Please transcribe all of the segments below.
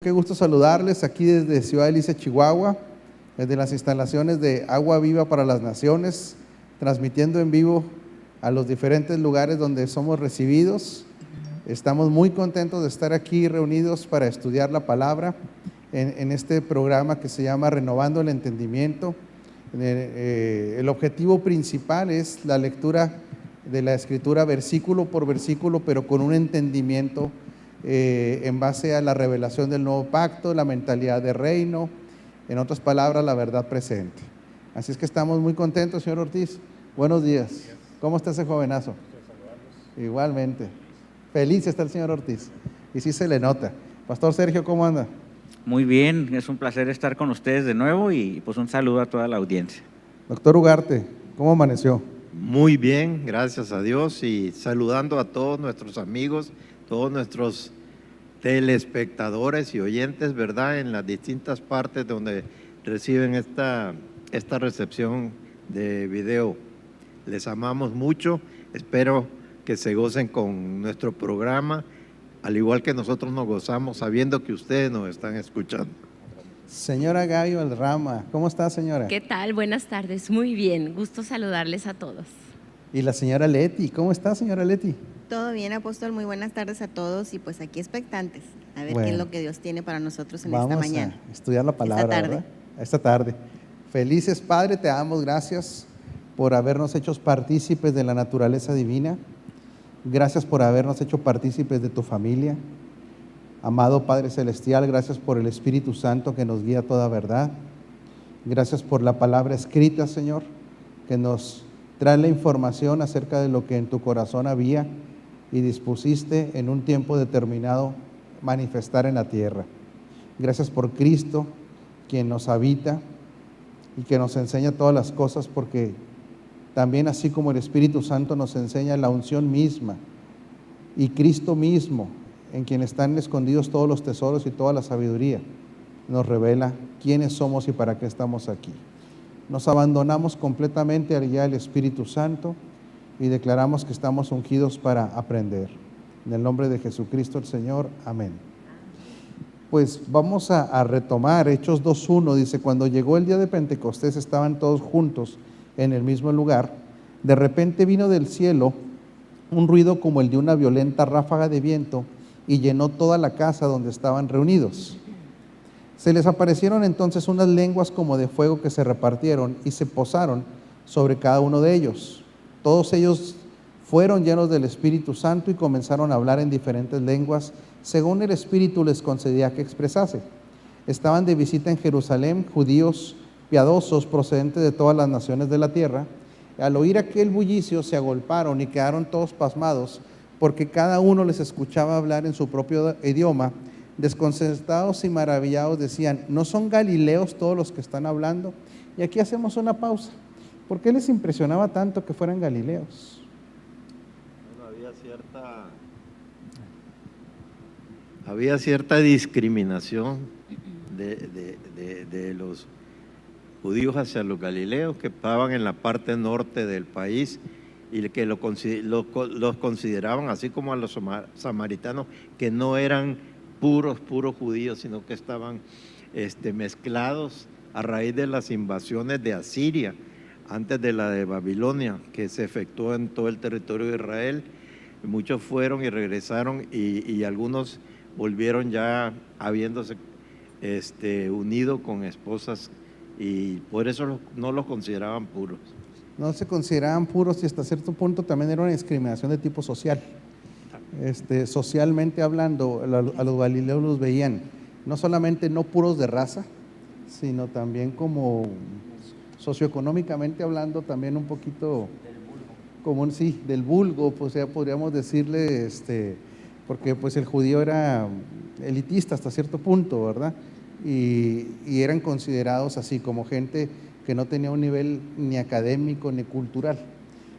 qué gusto saludarles aquí desde Ciudad Delicia, Chihuahua, desde las instalaciones de Agua Viva para las Naciones, transmitiendo en vivo a los diferentes lugares donde somos recibidos. Estamos muy contentos de estar aquí reunidos para estudiar la palabra en este programa que se llama Renovando el Entendimiento. El objetivo principal es la lectura de la Escritura versículo por versículo, pero con un entendimiento en base a la revelación del nuevo pacto, la mentalidad de reino, en otras palabras, la verdad presente. Así es que estamos muy contentos, señor Ortiz. Buenos días. ¿Cómo está ese jovenazo? Igualmente. Feliz está el señor Ortiz. Y sí se le nota. Pastor Sergio, ¿cómo anda? Muy bien, es un placer estar con ustedes de nuevo y pues un saludo a toda la audiencia. Doctor Ugarte, ¿cómo amaneció? Muy bien, gracias a Dios, y saludando a todos nuestros amigos, todos nuestros telespectadores y oyentes, ¿verdad?, en las distintas partes donde reciben esta recepción de video. Les amamos mucho, espero que se gocen con nuestro programa, al igual que nosotros nos gozamos sabiendo que ustedes nos están escuchando. Señora Gaby Valderrama, ¿cómo está, señora? ¿Qué tal? Buenas tardes, muy bien, gusto saludarles a todos. Y la señora Leti, ¿cómo está, señora Leti? Todo bien, apóstol, muy buenas tardes a todos y pues aquí expectantes a ver qué es lo que Dios tiene para nosotros en esta mañana. Vamos a estudiar la palabra, esta tarde. ¿verdad? Esta tarde. Felices, Padre, te damos gracias por habernos hecho partícipes de la naturaleza divina. Gracias por habernos hecho partícipes de tu familia. Amado Padre Celestial, gracias por el Espíritu Santo que nos guía a toda verdad. Gracias por la palabra escrita, Señor, que nos trae la información acerca de lo que en tu corazón había y dispusiste en un tiempo determinado manifestar en la tierra. Gracias por Cristo, quien nos habita y que nos enseña todas las cosas, porque también así como el Espíritu Santo nos enseña la unción misma y Cristo mismo, en quien están escondidos todos los tesoros y toda la sabiduría, nos revela quiénes somos y para qué estamos aquí. Nos abandonamos completamente allá al Espíritu Santo y declaramos que estamos ungidos para aprender. En el nombre de Jesucristo el Señor, amén. Pues vamos a retomar Hechos 2:1, dice: cuando llegó el día de Pentecostés estaban todos juntos en el mismo lugar. De repente vino del cielo un ruido como el de una violenta ráfaga de viento y llenó toda la casa donde estaban reunidos. Se les aparecieron entonces unas lenguas como de fuego que se repartieron y se posaron sobre cada uno de ellos. Todos ellos fueron llenos del Espíritu Santo y comenzaron a hablar en diferentes lenguas, según el Espíritu les concedía que expresase. Estaban de visita en Jerusalén judíos piadosos procedentes de todas las naciones de la tierra. Al oír aquel bullicio se agolparon y quedaron todos pasmados, porque cada uno les escuchaba hablar en su propio idioma. Desconcertados y maravillados decían: ¿no son galileos todos los que están hablando? Y aquí hacemos una pausa. ¿Por qué les impresionaba tanto que fueran galileos? Bueno, había cierta discriminación de los judíos hacia los galileos que estaban en la parte norte del país y que los consideraban, así como a los samaritanos, que no eran puros judíos, sino que estaban mezclados a raíz de las invasiones de Asiria, antes de la de Babilonia, que se efectuó en todo el territorio de Israel. Muchos fueron y regresaron y algunos volvieron ya habiéndose unido con esposas, y por eso no los consideraban puros. No se consideraban puros, y hasta cierto punto también era una discriminación de tipo social. Socialmente hablando, a los galileos los veían no solamente no puros de raza, sino también como socioeconómicamente hablando, también un poquito como sí, del vulgo, pues ya podríamos decirle, porque pues el judío era elitista hasta cierto punto, ¿verdad? Y eran considerados así como gente que no tenía un nivel ni académico ni cultural.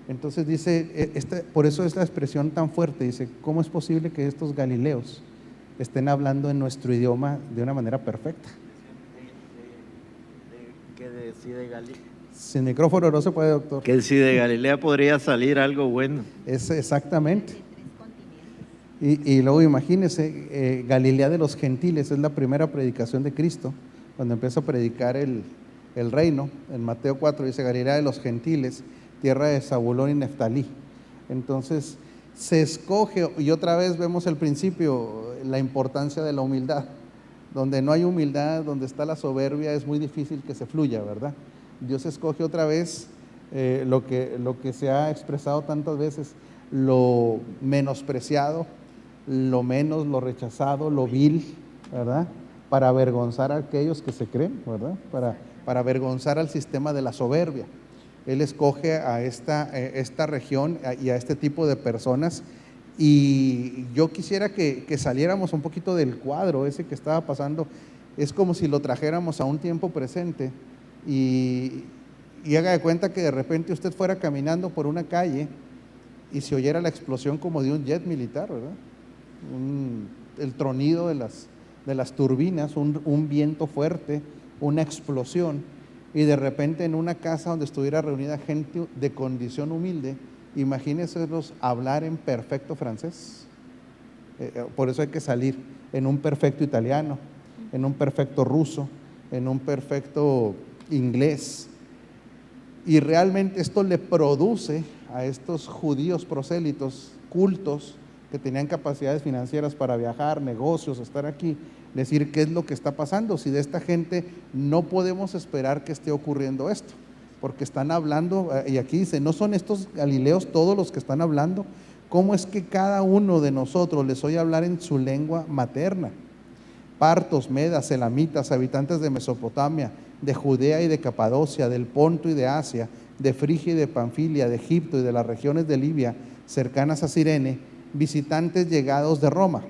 Entonces dice, por eso es la expresión tan fuerte, dice: ¿cómo es posible que estos galileos estén hablando en nuestro idioma de una manera perfecta? ¿Qué decide Galilea? Sin micrófono no se puede, doctor. Que si de Galilea podría salir algo bueno. Es exactamente. Y luego imagínense, Galilea de los Gentiles es la primera predicación de Cristo, cuando empieza a predicar el reino. En Mateo 4 dice Galilea de los Gentiles, tierra de Zabulón y Neftalí. Entonces se escoge, y otra vez vemos el principio, la importancia de la humildad. Donde no hay humildad, donde está la soberbia, es muy difícil que se fluya, ¿verdad? Dios escoge otra vez lo que se ha expresado tantas veces, lo menospreciado, lo menos, lo rechazado, lo vil, ¿verdad? Para avergonzar a aquellos que se creen, ¿verdad? Para avergonzar al sistema de la soberbia. Él escoge a esta región y a este tipo de personas. Y yo quisiera que saliéramos un poquito del cuadro ese que estaba pasando. Es como si lo trajéramos a un tiempo presente y haga de cuenta que de repente usted fuera caminando por una calle y se oyera la explosión como de un jet militar, ¿verdad? El tronido de las turbinas, un viento fuerte, una explosión, y de repente en una casa donde estuviera reunida gente de condición humilde, imagínenselos hablar en perfecto francés. Por eso hay que salir en un perfecto italiano, en un perfecto ruso, en un perfecto inglés. Y realmente esto le produce a estos judíos prosélitos, cultos, que tenían capacidades financieras para viajar, negocios, estar aquí, decir qué es lo que está pasando. Si de esta gente no podemos esperar que esté ocurriendo esto, porque están hablando, y aquí dice, ¿no son estos galileos todos los que están hablando? ¿Cómo es que cada uno de nosotros les oye hablar en su lengua materna? Partos, medas, elamitas, habitantes de Mesopotamia, de Judea y de Capadocia, del Ponto y de Asia, de Frigia y de Panfilia, de Egipto y de las regiones de Libia, cercanas a Cirene, visitantes llegados de Roma,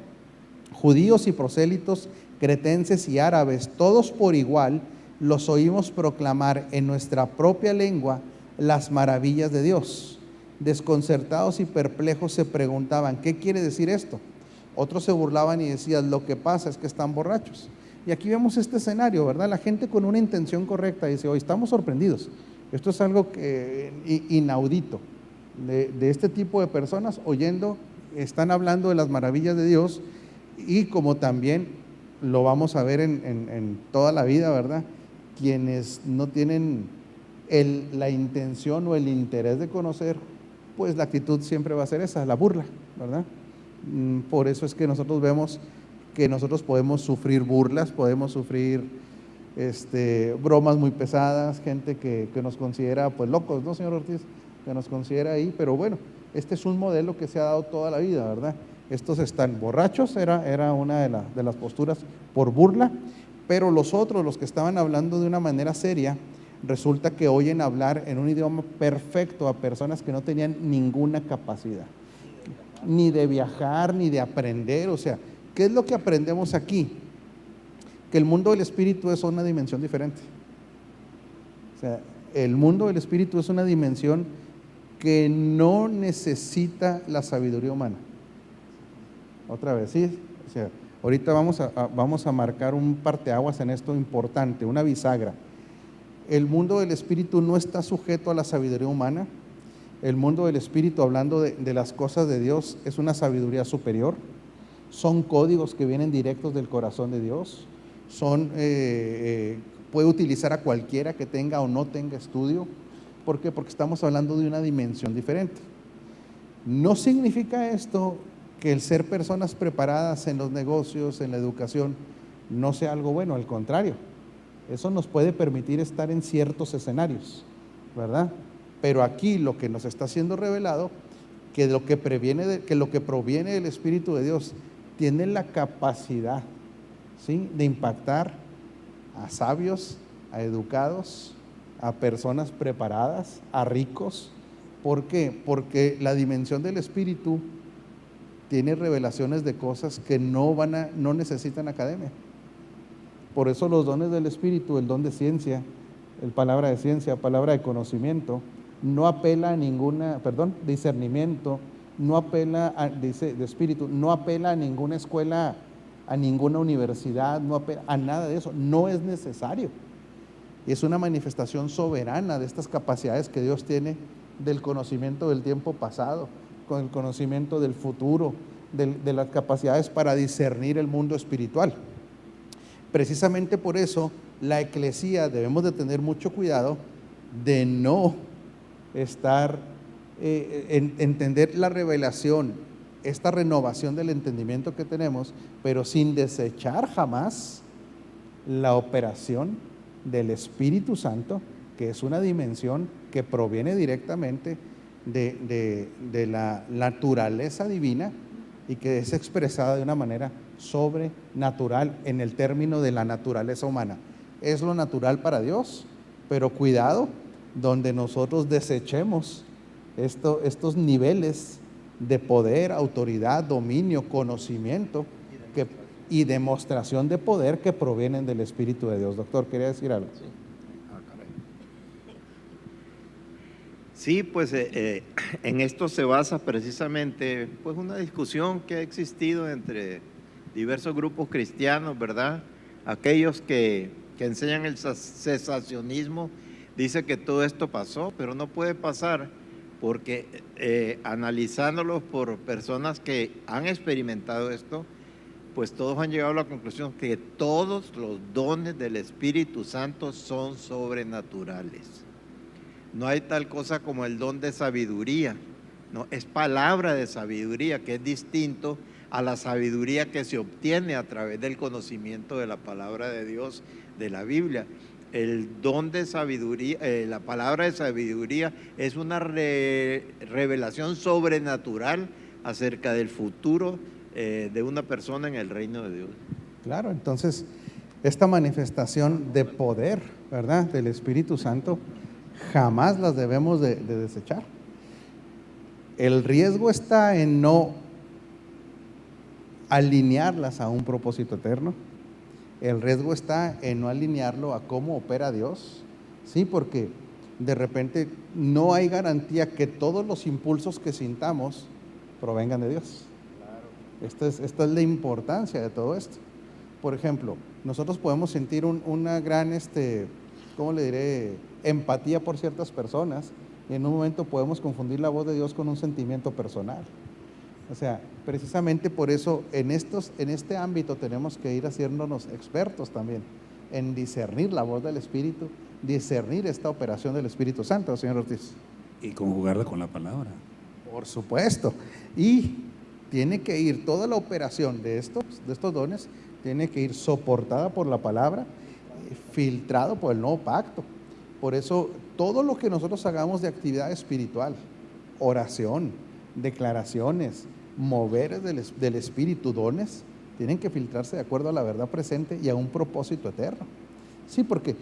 judíos y prosélitos, cretenses y árabes, todos por igual, los oímos proclamar en nuestra propia lengua las maravillas de Dios. Desconcertados y perplejos se preguntaban, ¿qué quiere decir esto? Otros se burlaban y decían, lo que pasa es que están borrachos. Y aquí vemos este escenario, ¿verdad? La gente con una intención correcta dice, hoy estamos sorprendidos. Esto es algo inaudito, de este tipo de personas oyendo, están hablando de las maravillas de Dios, y como también lo vamos a ver en toda la vida, ¿verdad? Quienes no tienen la intención o el interés de conocer, pues la actitud siempre va a ser esa, la burla, ¿verdad? Por eso es que nosotros vemos que nosotros podemos sufrir burlas, podemos sufrir bromas muy pesadas, gente que nos considera pues locos, ¿no, señor Ortiz? Que nos considera ahí, pero bueno, este es un modelo que se ha dado toda la vida, ¿verdad? Estos están borrachos, era una de las posturas por burla, pero los otros, los que estaban hablando de una manera seria, resulta que oyen hablar en un idioma perfecto a personas que no tenían ninguna capacidad, ni de viajar, ni de aprender. O sea, ¿qué es lo que aprendemos aquí? Que el mundo del espíritu es una dimensión diferente. O sea, el mundo del espíritu es una dimensión que no necesita la sabiduría humana. Otra vez, ¿sí? O sea, ahorita vamos a marcar un parteaguas en esto importante, una bisagra. El mundo del espíritu no está sujeto a la sabiduría humana. El mundo del espíritu, hablando de las cosas de Dios, es una sabiduría superior. Son códigos que vienen directos del corazón de Dios. Puede utilizar a cualquiera que tenga o no tenga estudio. ¿Por qué? Porque estamos hablando de una dimensión diferente. No significa esto que el ser personas preparadas en los negocios, en la educación, no sea algo bueno. Al contrario, eso nos puede permitir estar en ciertos escenarios, ¿verdad? Pero aquí lo que nos está siendo revelado, que lo que proviene del Espíritu de Dios tiene la capacidad, ¿sí?, de impactar a sabios, a educados, a personas preparadas, a ricos. ¿Por qué? Porque la dimensión del Espíritu tiene revelaciones de cosas que no necesitan academia. Por eso los dones del Espíritu, el don de ciencia, el palabra de ciencia, palabra de conocimiento, no apela a discernimiento, no apela de espíritu, no apela a ninguna escuela, a ninguna universidad, no apela a nada de eso, no es necesario. Es una manifestación soberana de estas capacidades que Dios tiene del conocimiento del tiempo pasado, con el conocimiento del futuro, de las capacidades para discernir el mundo espiritual. Precisamente por eso la eclesía debemos de tener mucho cuidado de no entender la revelación, esta renovación del entendimiento que tenemos, pero sin desechar jamás la operación del Espíritu Santo, que es una dimensión que proviene directamente de la naturaleza divina y que es expresada de una manera sobrenatural en el término de la naturaleza humana. Es lo natural para Dios, pero cuidado donde nosotros desechemos estos niveles de poder, autoridad, dominio, conocimiento y demostración de poder que provienen del Espíritu de Dios. Doctor, ¿quería decir algo? Sí, pues en esto se basa precisamente pues una discusión que ha existido entre diversos grupos cristianos, ¿verdad? Aquellos que enseñan el cesacionismo dicen que todo esto pasó, pero no puede pasar porque analizándolos por personas que han experimentado esto, pues todos han llegado a la conclusión que todos los dones del Espíritu Santo son sobrenaturales. No hay tal cosa como el don de sabiduría, no, es palabra de sabiduría, que es distinto a la sabiduría que se obtiene a través del conocimiento de la palabra de Dios, de la Biblia. El don de sabiduría, la palabra de sabiduría es una revelación sobrenatural acerca del futuro de una persona en el reino de Dios. Claro, entonces esta manifestación de poder, ¿verdad?, del Espíritu Santo, jamás las debemos de desechar. El riesgo está en no alinearlas a un propósito eterno. El riesgo está en no alinearlo a cómo opera Dios, sí, porque de repente no hay garantía que todos los impulsos que sintamos provengan de Dios. Esta es la importancia de todo esto. Por ejemplo, nosotros podemos sentir una gran, ¿cómo le diré?, empatía por ciertas personas, y en un momento podemos confundir la voz de Dios con un sentimiento personal. O sea, precisamente por eso en este ámbito tenemos que ir haciéndonos expertos también en discernir la voz del Espíritu, discernir esta operación del Espíritu Santo, señor Ortiz. Y conjugarla con la palabra. Por supuesto. Y tiene que ir toda la operación de estos dones, tiene que ir soportada por la palabra, filtrado por el nuevo pacto. Por eso todo lo que nosotros hagamos de actividad espiritual, oración, declaraciones, moveres del Espíritu, dones, tienen que filtrarse de acuerdo a la verdad presente y a un propósito eterno. Sí, porque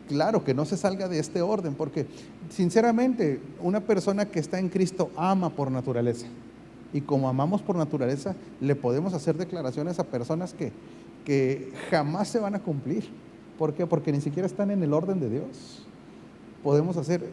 claro que no se salga de este orden, porque sinceramente una persona que está en Cristo ama por naturaleza, y como amamos por naturaleza le podemos hacer declaraciones a personas que jamás se van a cumplir. ¿Por qué? Porque ni siquiera están en el orden de Dios. Podemos hacer,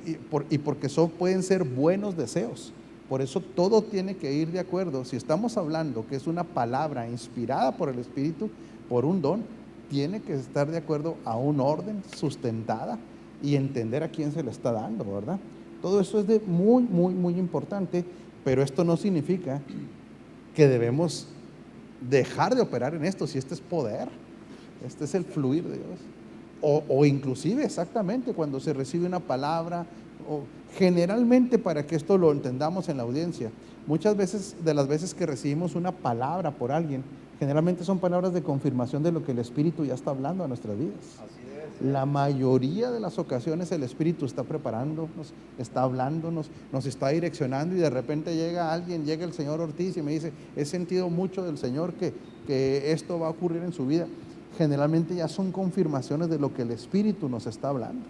y porque pueden ser buenos deseos. Por eso todo tiene que ir de acuerdo. Si estamos hablando que es una palabra inspirada por el Espíritu, por un don, tiene que estar de acuerdo a un orden, sustentada, y entender a quién se le está dando, ¿verdad? Todo eso es muy, muy, muy importante, pero esto no significa que debemos dejar de operar en esto, si este es poder, este es el fluir de Dios. O inclusive exactamente cuando se recibe una palabra, o generalmente, para que esto lo entendamos en la audiencia, muchas veces, de las veces que recibimos una palabra por alguien, generalmente son palabras de confirmación de lo que el Espíritu ya está hablando a nuestras vidas. La mayoría de las ocasiones el Espíritu está preparándonos, está hablándonos, nos está direccionando, y de repente llega el señor Ortiz y me dice: he sentido mucho del Señor que esto va a ocurrir en su vida. Generalmente ya son confirmaciones de lo que el Espíritu nos está hablando.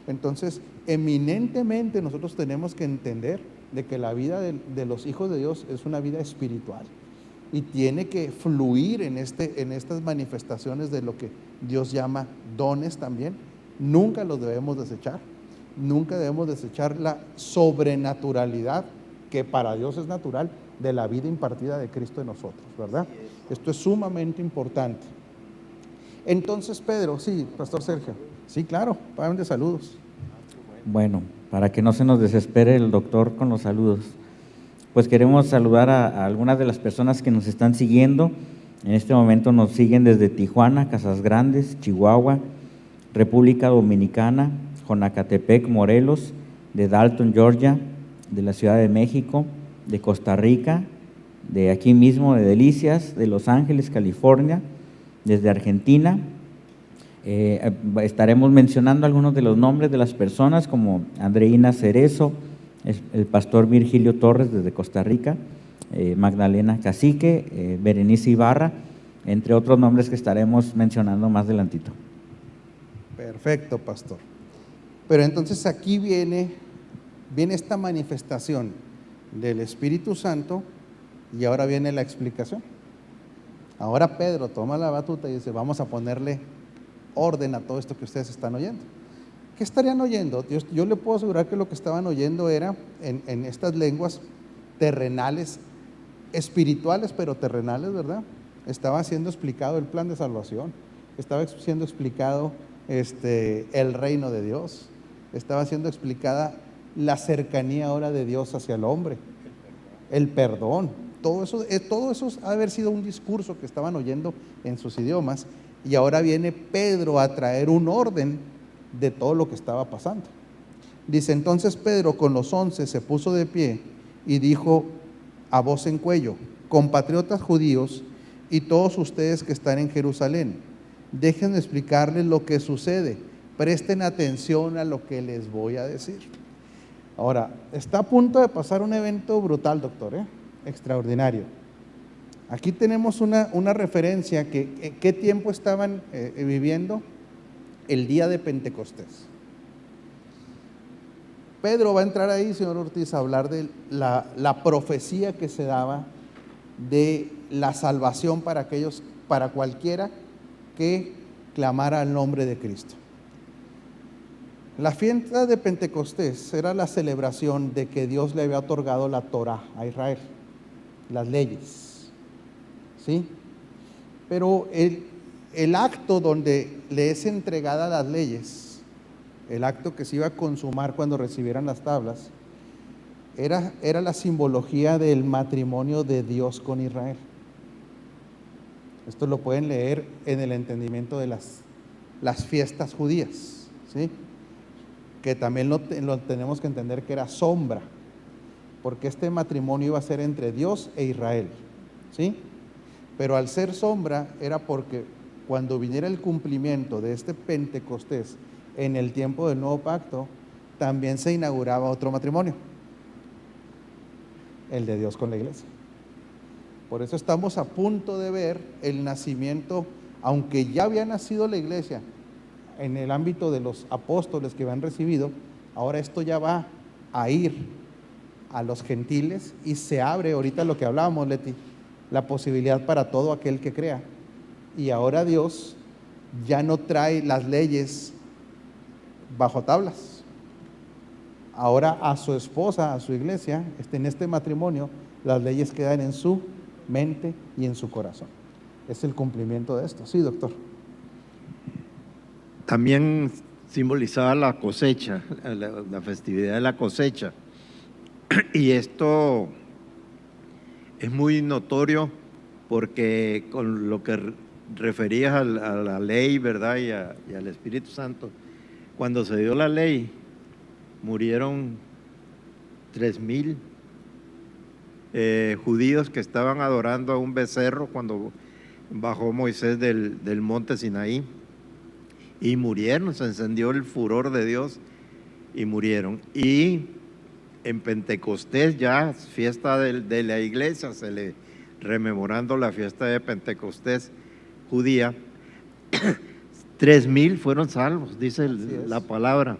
Entonces, eminentemente nosotros tenemos que entender de que la vida de los hijos de Dios es una vida espiritual, y tiene que fluir en estas manifestaciones de lo que Dios llama dones también. Nunca los debemos desechar, nunca debemos desechar la sobrenaturalidad que para Dios es natural de la vida impartida de Cristo en nosotros, ¿verdad? Esto es sumamente importante. Entonces, Pedro, sí, Pastor Sergio, sí, claro, pagan de saludos. Bueno, para que no se nos desespere el doctor con los saludos. pues queremos saludar a algunas de las personas que nos están siguiendo. En este momento nos siguen desde Tijuana, Casas Grandes, Chihuahua, República Dominicana, Jonacatepec, Morelos, de Dalton, Georgia, de la Ciudad de México, de Costa Rica, de aquí mismo, de Delicias, de Los Ángeles, California, desde Argentina. Estaremos mencionando algunos de los nombres de las personas, como Andreina Cerezo, el pastor Virgilio Torres desde Costa Rica, Magdalena Cacique, Berenice Ibarra, entre otros nombres que estaremos mencionando más adelantito. Perfecto, pastor. Pero entonces aquí viene esta manifestación del Espíritu Santo y ahora viene la explicación. Ahora Pedro toma la batuta y dice, vamos a ponerle orden a todo esto que ustedes están oyendo. ¿Qué estarían oyendo? Yo le puedo asegurar que lo que estaban oyendo era en estas lenguas terrenales, espirituales pero terrenales, ¿verdad? Estaba siendo explicado el plan de salvación, estaba siendo explicado el reino de Dios, estaba siendo explicada la cercanía ahora de Dios hacia el hombre, el perdón. Todo eso ha de haber sido un discurso que estaban oyendo en sus idiomas, y ahora viene Pedro a traer un orden de todo lo que estaba pasando. Dice, entonces Pedro con los 11 se puso de pie y dijo a voz en cuello, compatriotas judíos y todos ustedes que están en Jerusalén, déjenme explicarles lo que sucede, presten atención a lo que les voy a decir. Ahora, está a punto de pasar un evento brutal, doctor, extraordinario. Aquí tenemos una referencia que qué tiempo estaban viviendo, el día de Pentecostés. Pedro va a entrar ahí, señor Ortiz, a hablar de la profecía que se daba de la salvación para cualquiera que clamara al nombre de Cristo. La fiesta de Pentecostés era la celebración de que Dios le había otorgado la Torá a Israel, las leyes, ¿sí? Pero el acto donde le es entregada las leyes, el acto que se iba a consumar cuando recibieran las tablas, era la simbología del matrimonio de Dios con Israel. Esto lo pueden leer en el entendimiento de las fiestas judías, ¿sí? Que también lo tenemos que entender que era sombra, porque este matrimonio iba a ser entre Dios e Israel, ¿sí? Pero al ser sombra era porque cuando viniera el cumplimiento de este Pentecostés en el tiempo del nuevo pacto, también se inauguraba otro matrimonio, el de Dios con la iglesia. Por eso estamos a punto de ver el nacimiento, aunque ya había nacido la iglesia en el ámbito de los apóstoles que habían recibido, ahora esto ya va a ir a los gentiles y se abre, ahorita lo que hablábamos, Leti, la posibilidad para todo aquel que crea. Y ahora Dios ya no trae las leyes bajo tablas. Ahora a su esposa, a su iglesia, en este matrimonio, las leyes quedan en su mente y en su corazón. Es el cumplimiento de esto. Sí, doctor. También simbolizaba la cosecha, la festividad de la cosecha. Y esto es muy notorio porque con lo que referías a la ley, ¿verdad? Y al Espíritu Santo, cuando se dio la ley, murieron 3,000 judíos que estaban adorando a un becerro cuando bajó Moisés del monte Sinaí, y murieron, se encendió el furor de Dios y murieron. Y en Pentecostés, ya fiesta de la iglesia, rememorando la fiesta de Pentecostés judía, 3,000 fueron salvos, dice la palabra,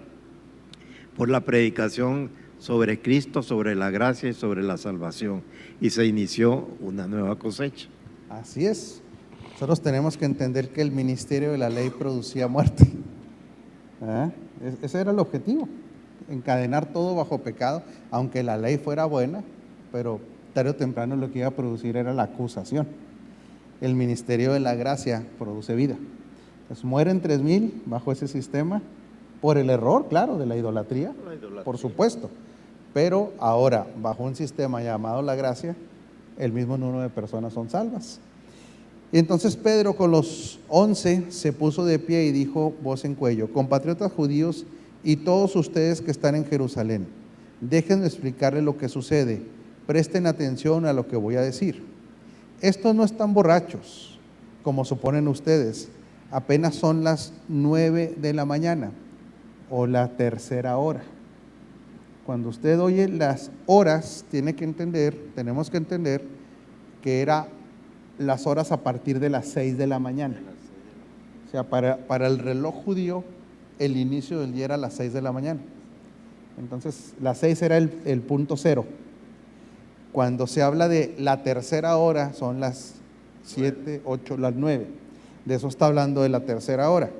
por la predicación sobre Cristo, sobre la gracia y sobre la salvación, y se inició una nueva cosecha. Así es. Nosotros tenemos que entender que el ministerio de la ley producía muerte. Ese era el objetivo, encadenar todo bajo pecado, aunque la ley fuera buena, pero tarde o temprano lo que iba a producir era la acusación. El ministerio de la gracia produce vida. Entonces mueren 3,000 bajo ese sistema, por el error, claro, de la idolatría, por supuesto, Pero ahora, bajo un sistema llamado la gracia, el mismo número de personas son salvas. Y entonces Pedro con los 11 se puso de pie y dijo voz en cuello: compatriotas judíos y todos ustedes que están en Jerusalén, déjenme explicarles lo que sucede, presten atención a lo que voy a decir. Estos no están borrachos, como suponen ustedes, apenas son las 9 de la mañana o la tercera hora. Cuando usted oye las horas, tenemos que entender que era las horas a partir de las 6 de la mañana. O sea, para el reloj judío, el inicio del día era a las 6 de la mañana. Entonces, las 6 era el punto cero. Cuando se habla de la tercera hora, son las 7, 8, las 9. De eso está hablando de la tercera hora.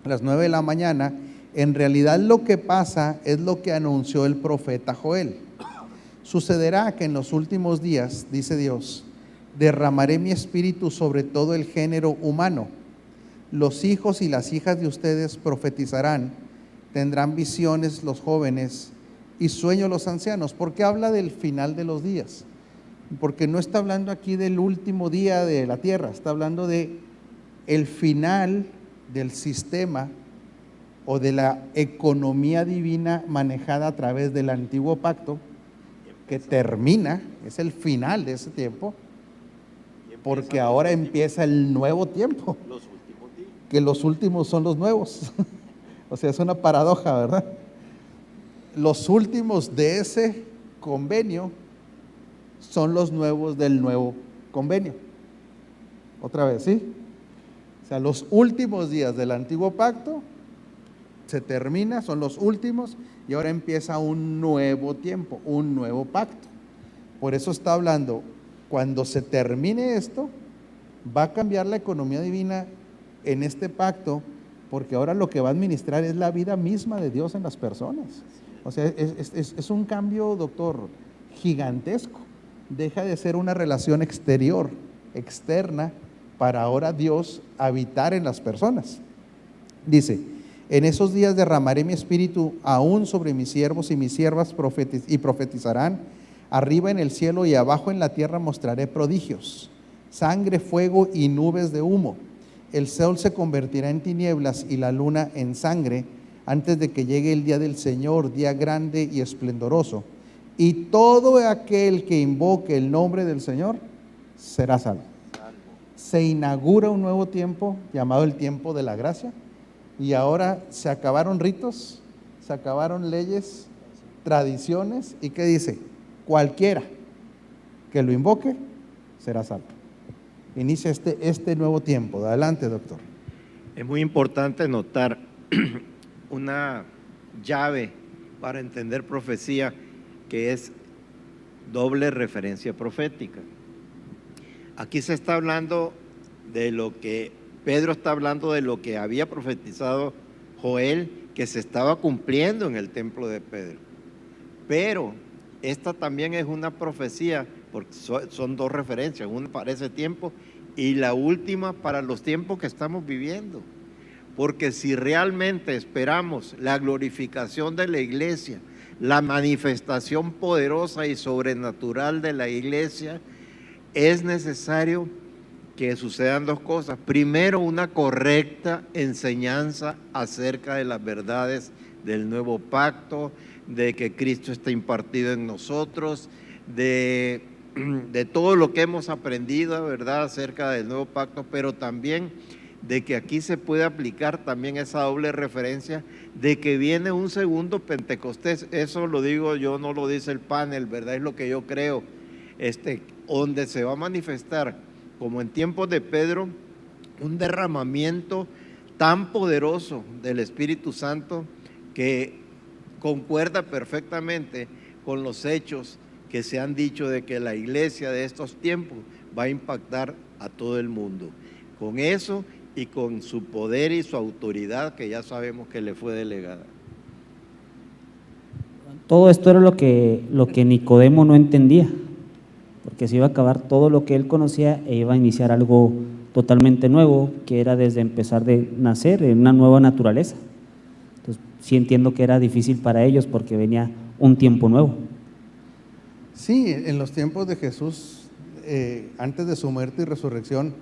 A las 9 de la mañana, en realidad lo que pasa es lo que anunció el profeta Joel. Sucederá que en los últimos días, dice Dios, derramaré mi espíritu sobre todo el género humano. Los hijos y las hijas de ustedes profetizarán, tendrán visiones los jóvenes y sueños los ancianos. ¿Por qué habla del final de los días? Porque no está hablando aquí del último día de la tierra, está hablando de el final del sistema o de la economía divina manejada a través del antiguo pacto, que termina, es el final de ese tiempo, porque ahora empieza el nuevo tiempo, que los últimos son los nuevos. O sea, es una paradoja, ¿verdad? Los últimos de ese convenio son los nuevos del nuevo convenio. Otra vez, ¿sí? O sea, los últimos días del antiguo pacto se termina, son los últimos, y ahora empieza un nuevo tiempo, un nuevo pacto. Por eso está hablando, cuando se termine esto, va a cambiar la economía divina en este pacto, porque ahora lo que va a administrar es la vida misma de Dios en las personas. O sea, es un cambio, doctor, gigantesco. Deja de ser una relación exterior, externa, para ahora Dios habitar en las personas. Dice: en esos días derramaré mi espíritu aún sobre mis siervos y mis siervas y profetizarán. Arriba en el cielo y abajo en la tierra mostraré prodigios, sangre, fuego y nubes de humo. El sol se convertirá en tinieblas y la luna en sangre antes de que llegue el día del Señor, día grande y esplendoroso. Y todo aquel que invoque el nombre del Señor será salvo. Se inaugura un nuevo tiempo llamado el tiempo de la gracia, y ahora se acabaron ritos, se acabaron leyes, tradiciones, y ¿qué dice? Cualquiera que lo invoque será salvo. Inicia este nuevo tiempo. Adelante, doctor. Es muy importante notar una llave para entender profecía, que es doble referencia profética. Aquí se está hablando de lo que Pedro está hablando, de lo que había profetizado Joel, que se estaba cumpliendo en el templo de Pedro. Pero esta también es una profecía, porque son dos referencias, una para ese tiempo y la última para los tiempos que estamos viviendo. Porque si realmente esperamos la glorificación de la iglesia, la manifestación poderosa y sobrenatural de la iglesia, es necesario que sucedan dos cosas. Primero, una correcta enseñanza acerca de las verdades del nuevo pacto, de que Cristo está impartido en nosotros, de todo lo que hemos aprendido, ¿verdad?, acerca del nuevo pacto, pero también de que aquí se puede aplicar también esa doble referencia de que viene un segundo Pentecostés. Eso lo digo yo, no lo dice el panel, ¿verdad? Es lo que yo creo, donde se va a manifestar, como en tiempos de Pedro, un derramamiento tan poderoso del Espíritu Santo que concuerda perfectamente con los hechos que se han dicho de que la iglesia de estos tiempos va a impactar a todo el mundo. Con eso y con su poder y su autoridad, que ya sabemos que le fue delegada. Todo esto era lo que Nicodemo no entendía, porque se iba a acabar todo lo que él conocía e iba a iniciar algo totalmente nuevo, que era desde empezar de nacer en una nueva naturaleza. Entonces sí entiendo que era difícil para ellos, porque venía un tiempo nuevo. Sí, en los tiempos de Jesús, antes de su muerte y resurrección,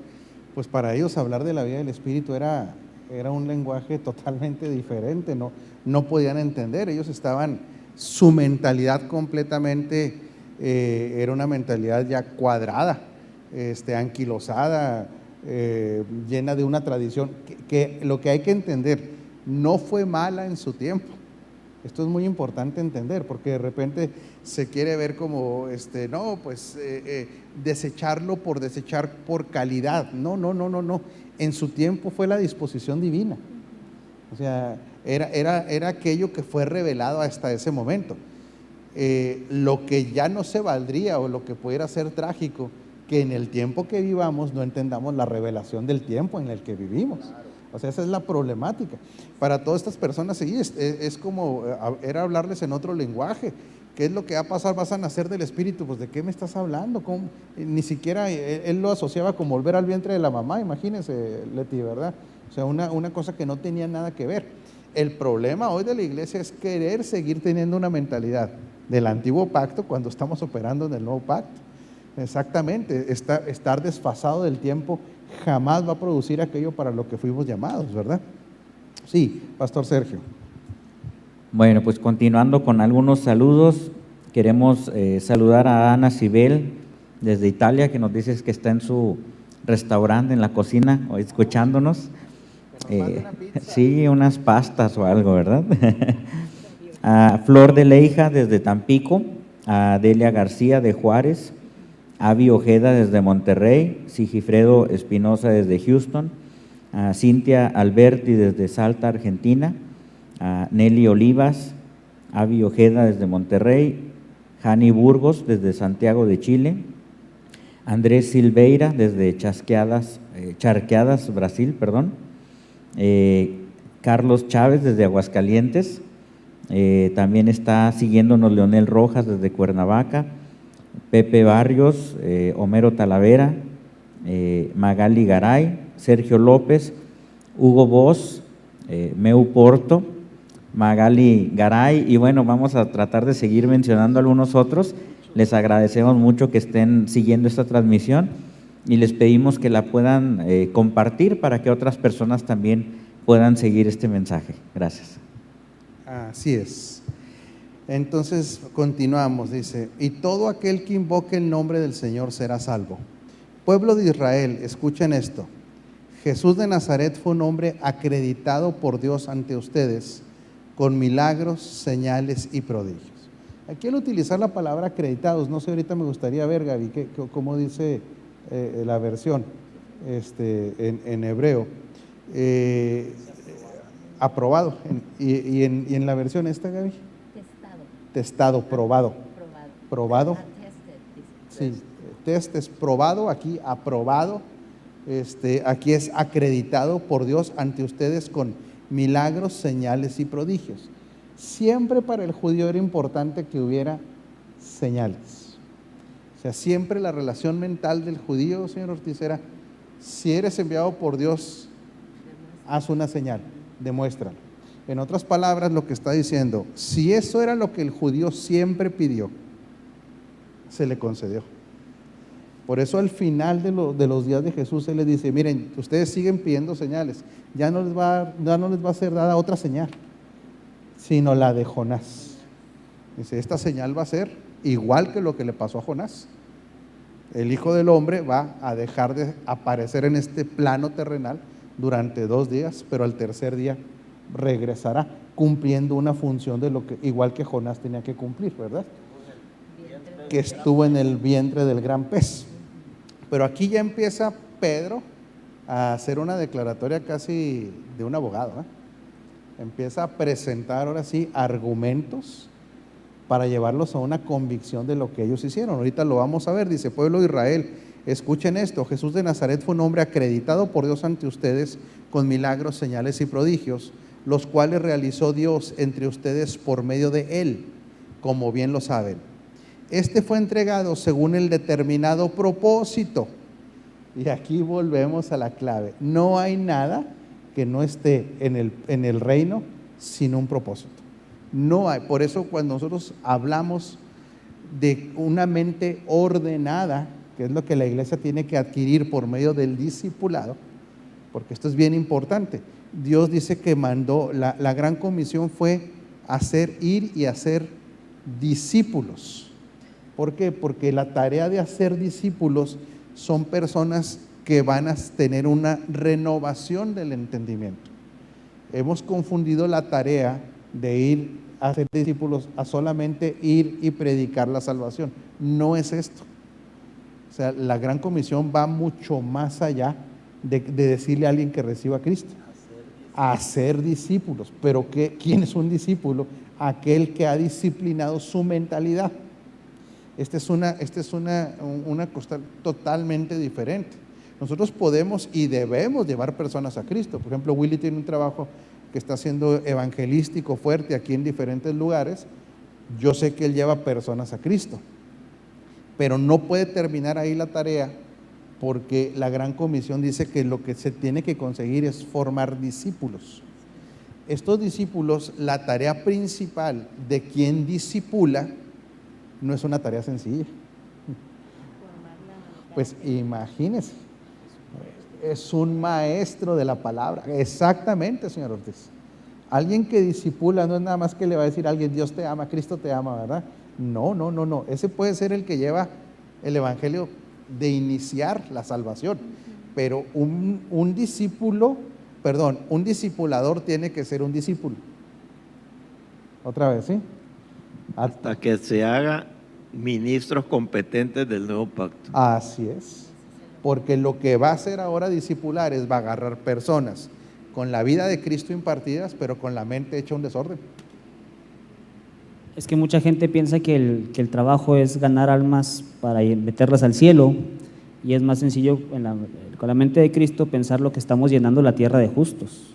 pues para ellos hablar de la vida del Espíritu era un lenguaje totalmente diferente, no podían entender, ellos estaban, su mentalidad completamente era una mentalidad ya cuadrada, anquilosada, llena de una tradición, que lo que hay que entender, no fue mala en su tiempo. Esto es muy importante entender, porque de repente se quiere ver como, desecharlo por desechar por calidad. No. En su tiempo fue la disposición divina. O sea, era aquello que fue revelado hasta ese momento. Lo que ya no se valdría o lo que pudiera ser trágico, que en el tiempo que vivamos no entendamos la revelación del tiempo en el que vivimos. O sea, esa es la problemática. Para todas estas personas, sí, es como, era hablarles en otro lenguaje. ¿Qué es lo que va a pasar? ¿Vas a nacer del Espíritu? Pues, ¿de qué me estás hablando? ¿Cómo? Ni siquiera él lo asociaba con volver al vientre de la mamá, imagínense, Leti, ¿verdad? O sea, una cosa que no tenía nada que ver. El problema hoy de la iglesia es querer seguir teniendo una mentalidad del antiguo pacto cuando estamos operando en el nuevo pacto. Exactamente, estar desfasado del tiempo jamás va a producir aquello para lo que fuimos llamados, ¿verdad? Sí, Pastor Sergio. Bueno, pues continuando con algunos saludos, queremos saludar a Ana Cibel desde Italia, que nos dice que está en su restaurante, en la cocina, o escuchándonos. Sí, unas pastas o algo, ¿verdad? A Flor de Leija desde Tampico, a Delia García de Juárez, Avi Ojeda desde Monterrey, Sigifredo Espinosa desde Houston, a Cintia Alberti desde Salta, Argentina, a Nelly Olivas, Avi Ojeda desde Monterrey, Jani Burgos desde Santiago de Chile, Andrés Silveira desde Charqueadas, Brasil, Carlos Chávez desde Aguascalientes, también está siguiéndonos Leonel Rojas desde Cuernavaca, Pepe Barrios, Homero Talavera, Magali Garay, Sergio López, Hugo Bosch, Meu Porto, Magali Garay, y bueno, vamos a tratar de seguir mencionando algunos otros. Les agradecemos mucho que estén siguiendo esta transmisión y les pedimos que la puedan compartir para que otras personas también puedan seguir este mensaje. Gracias. Así es. Entonces continuamos, dice, y todo aquel que invoque el nombre del Señor será salvo. Pueblo de Israel, escuchen esto. Jesús de Nazaret fue un hombre acreditado por Dios ante ustedes con milagros, señales y prodigios. Aquí al utilizar la palabra acreditados, no sé, ahorita me gustaría ver, Gaby, cómo dice la versión en hebreo. Aprobado. ¿Y en la versión esta, Gaby? Testado, probado. Probado. Sí, test es probado, aquí aprobado. Aquí es acreditado por Dios ante ustedes con milagros, señales y prodigios. Siempre para el judío era importante que hubiera señales. O sea, siempre la relación mental del judío, señor Ortiz, era: si eres enviado por Dios, haz una señal, demuéstralo. En otras palabras, lo que está diciendo, si eso era lo que el judío siempre pidió, se le concedió. Por eso al final de los días de Jesús, Él les dice: miren, ustedes siguen pidiendo señales, ya no les va a ser dada otra señal, sino la de Jonás. Dice, esta señal va a ser igual que lo que le pasó a Jonás. El Hijo del Hombre va a dejar de aparecer en este plano terrenal durante 2 días, pero al tercer día regresará cumpliendo una función de lo que, igual que Jonás tenía que cumplir, ¿verdad? Que estuvo en el vientre del gran pez. Pero aquí ya empieza Pedro a hacer una declaratoria casi de un abogado, Empieza a presentar ahora sí argumentos para llevarlos a una convicción de lo que ellos hicieron. Ahorita lo vamos a ver. Dice: pueblo de Israel, escuchen esto. Jesús de Nazaret fue un hombre acreditado por Dios ante ustedes con milagros, señales y prodigios, los cuales realizó Dios entre ustedes por medio de él, como bien lo saben. Este fue entregado según el determinado propósito. Y aquí volvemos a la clave. No hay nada que no esté en el reino sin un propósito. No hay. Por eso cuando nosotros hablamos de una mente ordenada, que es lo que la iglesia tiene que adquirir por medio del discipulado, porque esto es bien importante. Dios dice que mandó, la gran comisión fue ir y hacer discípulos. ¿Por qué? Porque la tarea de hacer discípulos son personas que van a tener una renovación del entendimiento. Hemos confundido la tarea de ir a hacer discípulos a solamente ir y predicar la salvación. No es esto. O sea, la gran comisión va mucho más allá de decirle a alguien que reciba a Cristo. Hacer discípulos. Pero ¿quién es un discípulo? Aquel que ha disciplinado su mentalidad. Esta es una cosa totalmente diferente. Nosotros podemos y debemos llevar personas a Cristo. Por ejemplo, Willy tiene un trabajo que está haciendo evangelístico fuerte aquí en diferentes lugares. Yo sé que él lleva personas a Cristo, pero no puede terminar ahí la tarea, porque la gran comisión dice que lo que se tiene que conseguir es formar discípulos. Estos discípulos, la tarea principal de quien discipula no es una tarea sencilla. Pues imagínense, es un maestro de la palabra. Exactamente, señor Ortiz. Alguien que discipula no es nada más que le va a decir a alguien, Dios te ama, Cristo te ama, ¿verdad? No. Ese puede ser el que lleva el evangelio de iniciar la salvación. Pero un discipulador tiene que ser un discípulo. Otra vez, ¿sí? Hasta que se haga ministros competentes del nuevo pacto. Así es. Porque lo que va a hacer ahora discipular va a agarrar personas con la vida de Cristo impartidas, pero con la mente hecha un desorden. Es que mucha gente piensa que el trabajo es ganar almas para meterlas al cielo, y es más sencillo con la mente de Cristo pensar lo que estamos llenando la tierra de justos.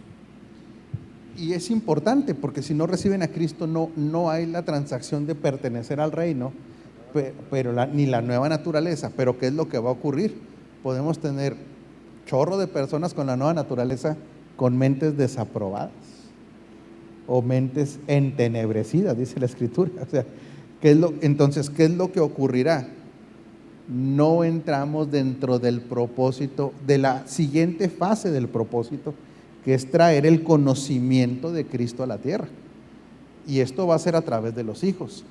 Y es importante, porque si no reciben a Cristo no hay la transacción de pertenecer al reino, ni la nueva naturaleza. Pero ¿qué es lo que va a ocurrir? Podemos tener chorro de personas con la nueva naturaleza con mentes desaprobadas o mentes entenebrecidas, dice la Escritura. O sea, entonces, ¿qué es lo que ocurrirá? No entramos dentro del propósito, de la siguiente fase del propósito, que es traer el conocimiento de Cristo a la tierra. Y esto va a ser a través de los hijos.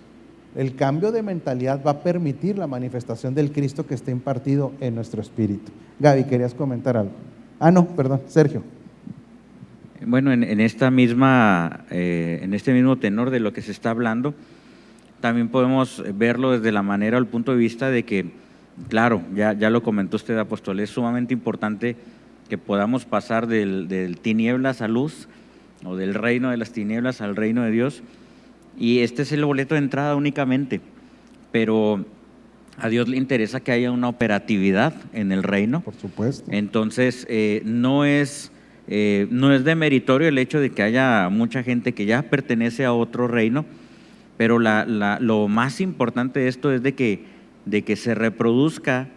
El cambio de mentalidad va a permitir la manifestación del Cristo que está impartido en nuestro espíritu. Gaby, ¿querías comentar algo? No, perdón, Sergio. Bueno, en este mismo tenor de lo que se está hablando, también podemos verlo desde la manera o el punto de vista de que, claro, ya lo comentó usted, apóstol, es sumamente importante que podamos pasar del tinieblas a luz, o del reino de las tinieblas al reino de Dios. Y este es el boleto de entrada únicamente, pero a Dios le interesa que haya una operatividad en el reino. Por supuesto. Entonces, no es de meritorio el hecho de que haya mucha gente que ya pertenece a otro reino, pero lo más importante de esto es de que se reproduzca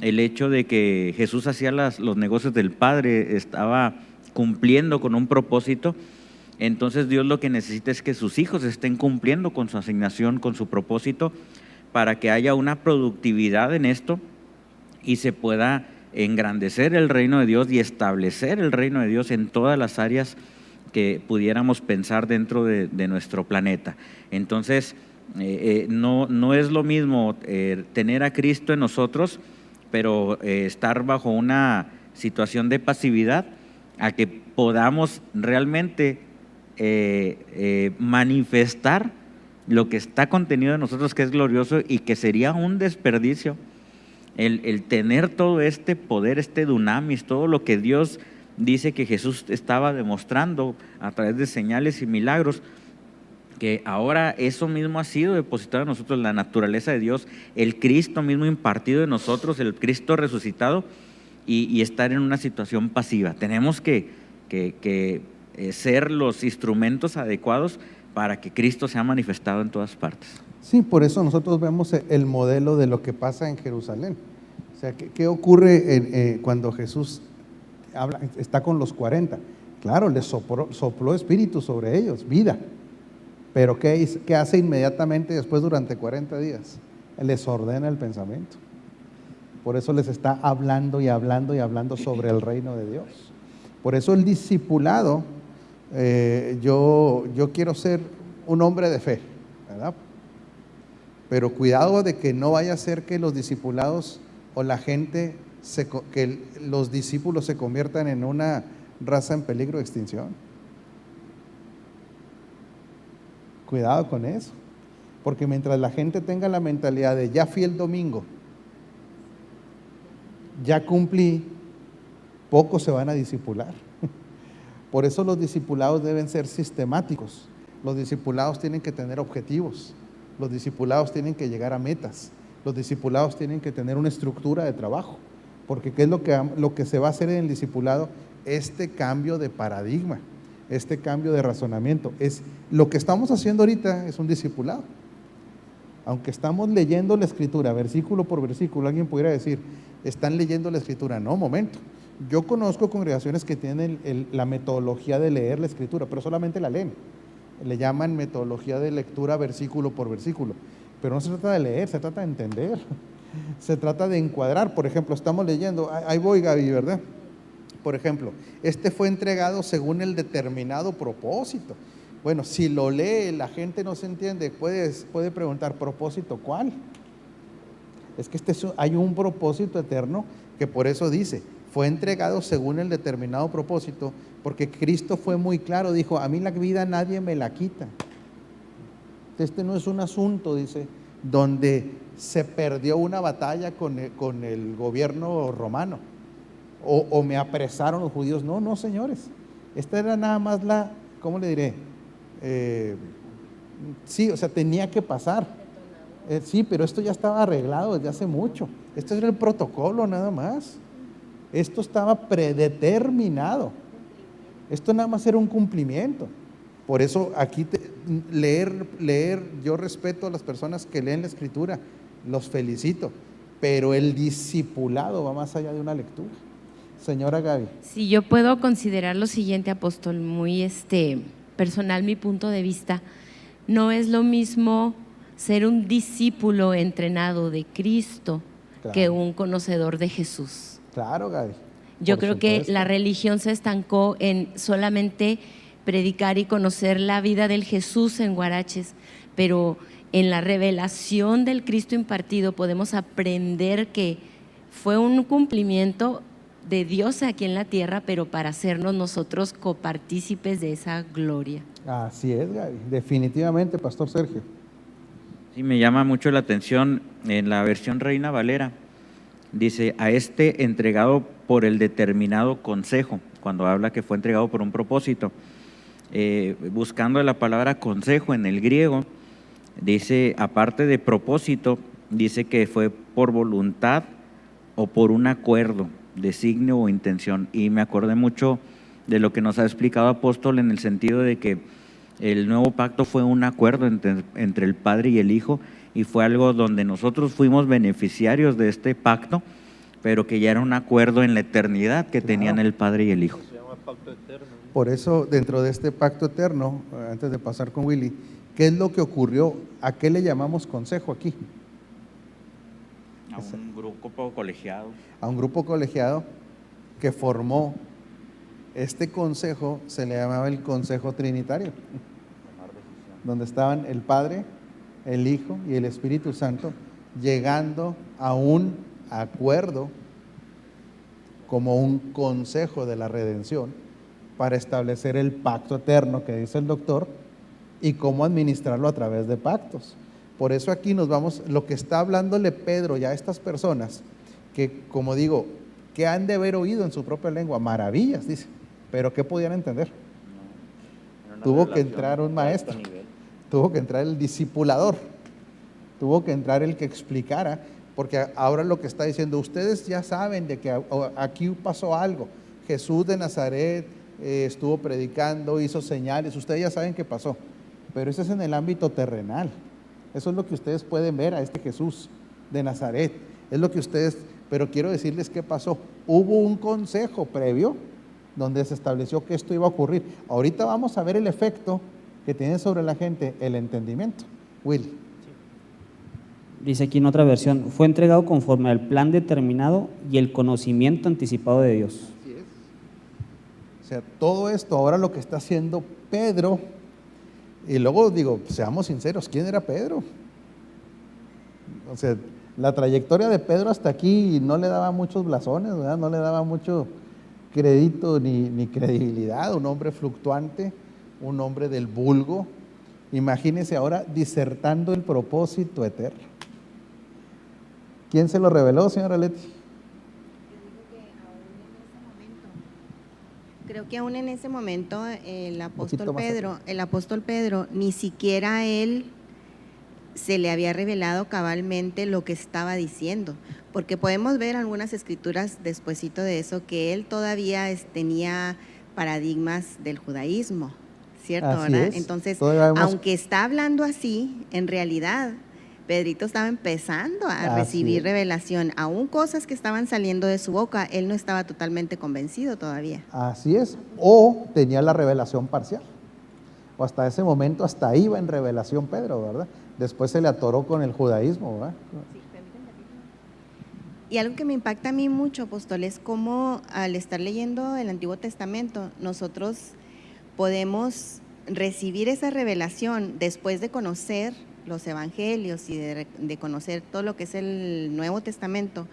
el hecho de que Jesús hacía los negocios del Padre, estaba cumpliendo con un propósito. Entonces Dios lo que necesita es que sus hijos estén cumpliendo con su asignación, con su propósito, para que haya una productividad en esto y se pueda engrandecer el reino de Dios y establecer el reino de Dios en todas las áreas que pudiéramos pensar dentro de nuestro planeta. Entonces, no es lo mismo tener a Cristo en nosotros, pero estar bajo una situación de pasividad, a que podamos realmente manifestar lo que está contenido en nosotros, que es glorioso, y que sería un desperdicio el tener todo este poder, este dunamis, todo lo que Dios dice que Jesús estaba demostrando a través de señales y milagros, que ahora eso mismo ha sido depositado en nosotros, la naturaleza de Dios, el Cristo mismo impartido en nosotros, el Cristo resucitado, y estar en una situación pasiva. Tenemos que ser los instrumentos adecuados para que Cristo sea manifestado en todas partes. Sí, por eso nosotros vemos el modelo de lo que pasa en Jerusalén. O sea, ¿qué ocurre cuando Jesús está con los 40? Claro, les sopló espíritu sobre ellos, vida, Pero ¿qué hace inmediatamente después durante 40 días? Les ordena el pensamiento. Por eso les está hablando y hablando y hablando sobre el reino de Dios. Por eso el discipulado, yo quiero ser un hombre de fe, ¿verdad? Pero cuidado de que no vaya a ser que los discipulados o la gente, que los discípulos se conviertan en una raza en peligro de extinción. Cuidado con eso, porque mientras la gente tenga la mentalidad de ya fui el domingo, ya cumplí, pocos se van a discipular. Por eso los discipulados deben ser sistemáticos, los discipulados tienen que tener objetivos, los discipulados tienen que llegar a metas, los discipulados tienen que tener una estructura de trabajo, porque ¿qué es lo que se va a hacer en el discipulado? Este cambio de paradigma, este cambio de razonamiento. Lo que estamos haciendo ahorita es un discipulado. Aunque estamos leyendo la escritura versículo por versículo, alguien pudiera decir, están leyendo la escritura. No, momento. Yo conozco congregaciones que tienen la metodología de leer la escritura, pero solamente la leen. Le llaman metodología de lectura versículo por versículo. Pero no se trata de leer, se trata de entender. Se trata de encuadrar. Por ejemplo, estamos leyendo, ahí voy, Gaby, ¿verdad? Por ejemplo, este fue entregado según el determinado propósito. Bueno, si lo lee, la gente no se entiende, puede preguntar, ¿propósito cuál? Es que hay un propósito eterno que por eso dice, fue entregado según el determinado propósito, porque Cristo fue muy claro, dijo, a mí la vida nadie me la quita. Este no es un asunto, dice, donde se perdió una batalla con el gobierno romano, o me apresaron los judíos. No, señores, esta era nada más ¿cómo le diré? Sí, o sea, tenía que pasar. Sí, pero esto ya estaba arreglado desde hace mucho. Esto era el protocolo nada más. Esto estaba predeterminado. Esto nada más era un cumplimiento. Por eso aquí leer, yo respeto a las personas que leen la escritura, los felicito, pero el discipulado va más allá de una lectura. Señora Gaby. Si yo puedo considerar lo siguiente, apóstol, muy personal, mi punto de vista, no es lo mismo ser un discípulo entrenado de Cristo, claro, que un conocedor de Jesús. Claro, Gaby. Yo creo que la religión se estancó en solamente predicar y conocer la vida del Jesús en Guaraches, pero en la revelación del Cristo impartido podemos aprender que fue un cumplimiento de Dios aquí en la tierra, pero para hacernos nosotros copartícipes de esa gloria. Así es, Gaby, definitivamente, Pastor Sergio. Sí, me llama mucho la atención en la versión Reina Valera, dice, a este entregado por el determinado consejo, cuando habla que fue entregado por un propósito, buscando la palabra consejo en el griego, dice, aparte de propósito, dice que fue por voluntad o por un acuerdo, designio o intención. Y me acordé mucho de lo que nos ha explicado Apóstol en el sentido de que el nuevo pacto fue un acuerdo entre el Padre y el Hijo, y fue algo donde nosotros fuimos beneficiarios de este pacto, pero que ya era un acuerdo en la eternidad que tenían el Padre y el Hijo. Se llama pacto eterno. Por eso, dentro de este pacto eterno, antes de pasar con Willy, ¿qué es lo que ocurrió? ¿A qué le llamamos consejo aquí? A un grupo colegiado. A un grupo colegiado que formó este consejo, se le llamaba el Consejo Trinitario, donde estaban el Padre, el Hijo y el Espíritu Santo, llegando a un acuerdo como un consejo de la redención para establecer el pacto eterno que dice el doctor y cómo administrarlo a través de pactos. Por eso aquí nos vamos, lo que está hablándole Pedro ya a estas personas, que como digo, que han de haber oído en su propia lengua, maravillas, dice, pero ¿qué podían entender? Tuvo que entrar un maestro, tuvo que entrar el discipulador, tuvo que entrar el que explicara, porque ahora lo que está diciendo, ustedes ya saben de que aquí pasó algo, Jesús de Nazaret estuvo predicando, hizo señales, ustedes ya saben qué pasó, pero eso es en el ámbito terrenal. Eso es lo que ustedes pueden ver a este Jesús de Nazaret. Es lo que ustedes, pero quiero decirles qué pasó. Hubo un consejo previo donde se estableció que esto iba a ocurrir. Ahorita vamos a ver el efecto que tiene sobre la gente el entendimiento. Will. Dice aquí en otra versión, fue entregado conforme al plan determinado y el conocimiento anticipado de Dios. Así es. O sea, todo esto, ahora lo que está haciendo Pedro, y luego digo, seamos sinceros, ¿quién era Pedro? O sea, la trayectoria de Pedro hasta aquí no le daba muchos blasones, ¿verdad? No le daba mucho crédito ni credibilidad, un hombre fluctuante, un hombre del vulgo. Imagínense ahora disertando el propósito eterno. ¿Quién se lo reveló, señora Leti? Creo que aún en ese momento el apóstol Pedro, ni siquiera él se le había revelado cabalmente lo que estaba diciendo, porque podemos ver algunas escrituras despuesito de eso que él todavía tenía paradigmas del judaísmo, ¿cierto? Así ¿verdad? es. Entonces, Todavía aunque está hablando así, en realidad Pedrito estaba empezando a recibir revelación, aún cosas que estaban saliendo de su boca, él no estaba totalmente convencido todavía. Así es, o tenía la revelación parcial, o hasta ese momento hasta iba en revelación Pedro, ¿verdad? Después se le atoró con el judaísmo, ¿verdad? Y algo que me impacta a mí mucho, apóstol, es cómo al estar leyendo el Antiguo Testamento, nosotros podemos recibir esa revelación después de conocer los evangelios y de conocer todo lo que es el Nuevo Testamento.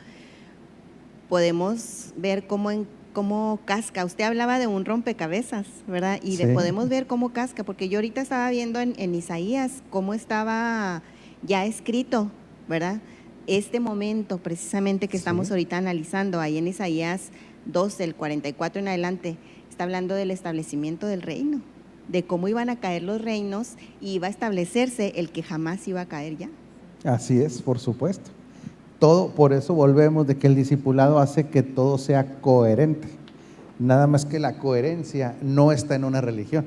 Podemos ver cómo casca. Usted hablaba de un rompecabezas, ¿verdad? Y Sí. podemos ver cómo casca, porque yo ahorita estaba viendo en Isaías cómo estaba ya escrito, ¿verdad? Este momento precisamente que estamos ahorita analizando, ahí en Isaías 2, del 44 en adelante, está hablando del establecimiento del reino, de cómo iban a caer los reinos y iba a establecerse el que jamás iba a caer ya. Así es, por supuesto. Todo, por eso volvemos de que el discipulado hace que todo sea coherente. Nada más que la coherencia no está en una religión,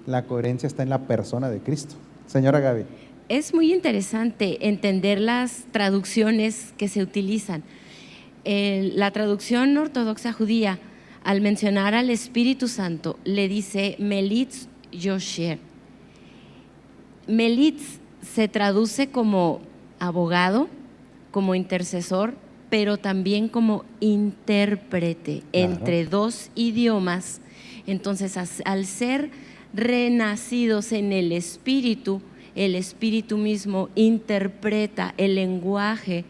la coherencia está en la persona de Cristo. Señora Gaby. Es muy interesante entender las traducciones que se utilizan. La traducción ortodoxa judía, al mencionar al Espíritu Santo, le dice Melitz Yosher. Melitz se traduce como abogado, como intercesor, pero también como intérprete entre dos idiomas. Entonces, al ser renacidos en el Espíritu mismo interpreta el lenguaje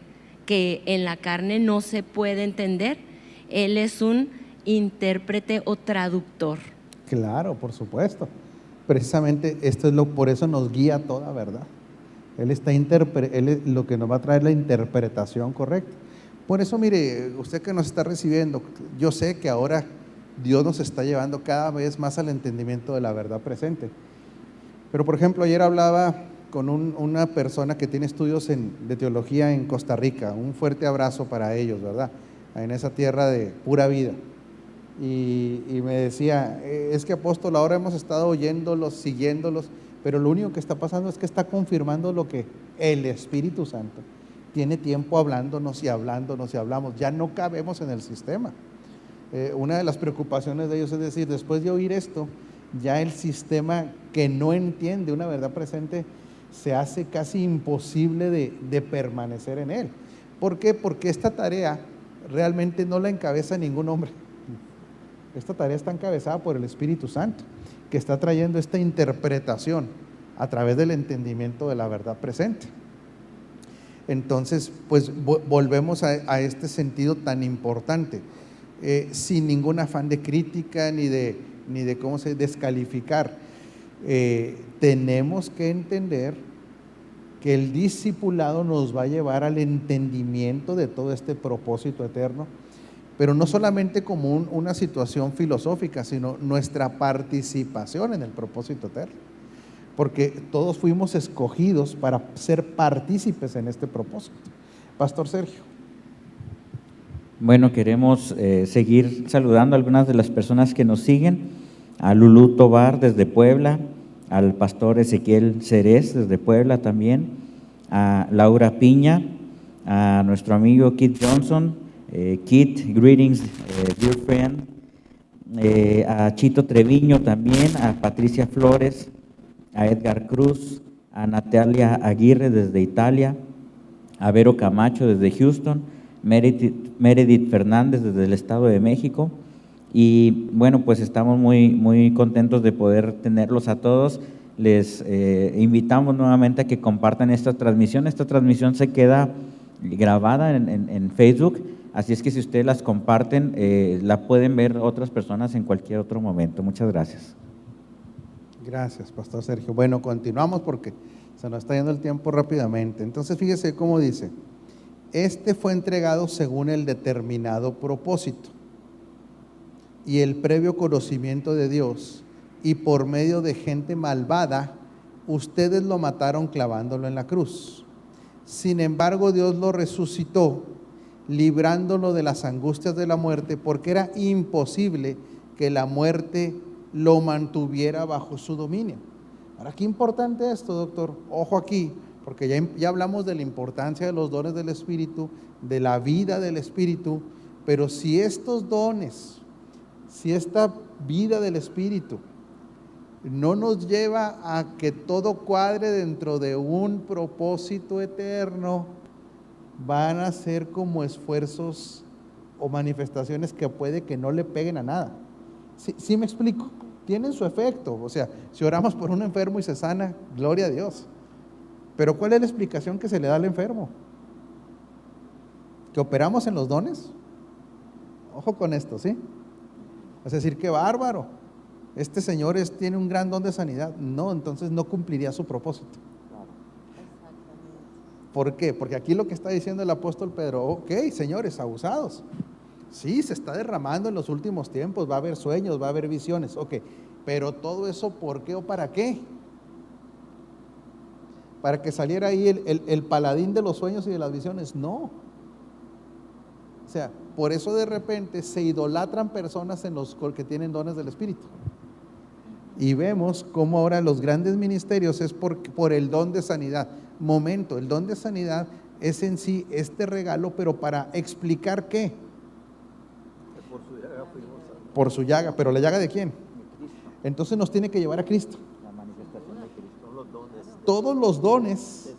que en la carne no se puede entender. Él es un intérprete o traductor. Claro, por supuesto. Precisamente esto es por eso nos guía toda verdad. Él es lo que nos va a traer la interpretación correcta. Por eso, mire, usted que nos está recibiendo, yo sé que ahora Dios nos está llevando cada vez más al entendimiento de la verdad presente. Pero, por ejemplo, ayer hablaba con una persona que tiene estudios de teología en Costa Rica. Un fuerte abrazo para ellos, ¿verdad? En esa tierra de pura vida. Y me decía, es que apóstol, ahora hemos estado oyéndolos, siguiéndolos, pero lo único que está pasando es que está confirmando lo que el Espíritu Santo tiene tiempo hablándonos y hablándonos y hablamos. Ya no cabemos en el sistema. Una de las preocupaciones de ellos es decir, después de oír esto, ya el sistema que no entiende una verdad presente se hace casi imposible de permanecer en él. ¿Por qué? Porque esta tarea realmente no la encabeza ningún hombre. Esta tarea está encabezada por el Espíritu Santo, que está trayendo esta interpretación a través del entendimiento de la verdad presente. Entonces, pues volvemos a este sentido tan importante, sin ningún afán de crítica ni de descalificar. Tenemos que entender que el discipulado nos va a llevar al entendimiento de todo este propósito eterno, pero no solamente como una situación filosófica, sino nuestra participación en el propósito eterno, porque todos fuimos escogidos para ser partícipes en este propósito. Pastor Sergio. Bueno, queremos seguir saludando a algunas de las personas que nos siguen, a Lulú Tobar desde Puebla, al pastor Ezequiel Cerez desde Puebla también, a Laura Piña, a nuestro amigo Kit Johnson, Kit, greetings, dear friend, a Chito Treviño también, a Patricia Flores, a Edgar Cruz, a Natalia Aguirre desde Italia, a Vero Camacho desde Houston, Meredith Fernández desde el Estado de México. Y bueno, pues estamos muy contentos de poder tenerlos a todos. Les invitamos nuevamente a que compartan esta transmisión. Esta transmisión se queda grabada en Facebook, así es que si ustedes las comparten, la pueden ver otras personas en cualquier otro momento. Muchas gracias. Gracias, Pastor Sergio. Bueno, continuamos porque se nos está yendo el tiempo rápidamente. Entonces, fíjese cómo dice: este fue entregado según el determinado propósito y el previo conocimiento de Dios, y por medio de gente malvada, ustedes lo mataron clavándolo en la cruz. Sin embargo, Dios lo resucitó, librándolo de las angustias de la muerte, porque era imposible que la muerte lo mantuviera bajo su dominio. Ahora, qué importante esto, doctor. Ojo aquí, porque ya hablamos de la importancia de los dones del Espíritu, de la vida del Espíritu, pero si estos dones, si esta vida del Espíritu no nos lleva a que todo cuadre dentro de un propósito eterno, van a ser como esfuerzos o manifestaciones que puede que no le peguen a nada. ¿Sí me explico? Tienen su efecto. O sea, si oramos por un enfermo y se sana, gloria a Dios. Pero ¿cuál es la explicación que se le da al enfermo? ¿Que operamos en los dones? Ojo con esto, ¿sí? Es decir, qué bárbaro, este señor tiene un gran don de sanidad. No, entonces no cumpliría su propósito. ¿Por qué? Porque aquí lo que está diciendo el apóstol Pedro: ok, señores, abusados, sí, se está derramando en los últimos tiempos, va a haber sueños, va a haber visiones, ok, pero todo eso, ¿por qué o para qué? ¿Para que saliera ahí el paladín de los sueños y de las visiones? No. O sea, por eso de repente se idolatran personas en los que tienen dones del Espíritu. Y vemos cómo ahora los grandes ministerios es por el don de sanidad. Momento, el don de sanidad es en sí este regalo, pero para explicar ¿qué? Por su llaga fuimos salvos. Por su llaga, pero ¿la llaga de quién? Entonces nos tiene que llevar a Cristo. La manifestación de Cristo. Son los dones Todos los dones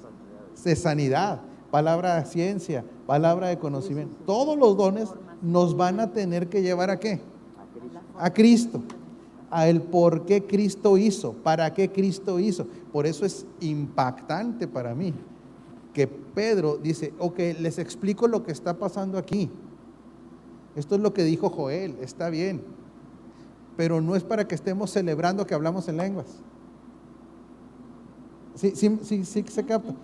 de sanidad, palabra de ciencia, palabra de conocimiento, todos los dones nos van a tener que llevar ¿a qué? A Cristo, a el por qué Cristo hizo, para qué Cristo hizo. Por eso es impactante para mí que Pedro dice: ok, les explico lo que está pasando aquí. Esto es lo que dijo Joel, está bien, pero no es para que estemos celebrando que hablamos en lenguas. Sí se capta.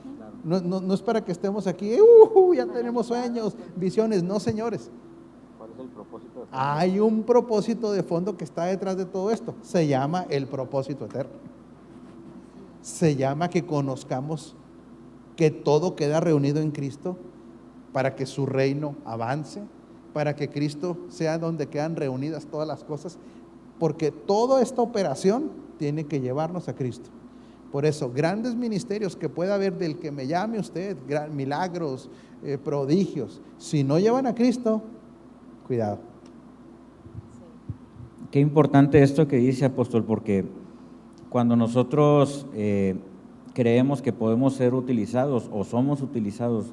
No es para que estemos aquí, ya tenemos sueños, visiones. No, señores. ¿Cuál es el propósito de fondo? Hay un propósito de fondo que está detrás de todo esto. Se llama el propósito eterno. Se llama que conozcamos que todo queda reunido en Cristo para que su reino avance, para que Cristo sea donde quedan reunidas todas las cosas, porque toda esta operación tiene que llevarnos a Cristo. Por eso, grandes ministerios que pueda haber del que me llame usted, milagros, prodigios, si no llevan a Cristo, cuidado. Qué importante esto que dice, apóstol, porque cuando nosotros creemos que podemos ser utilizados o somos utilizados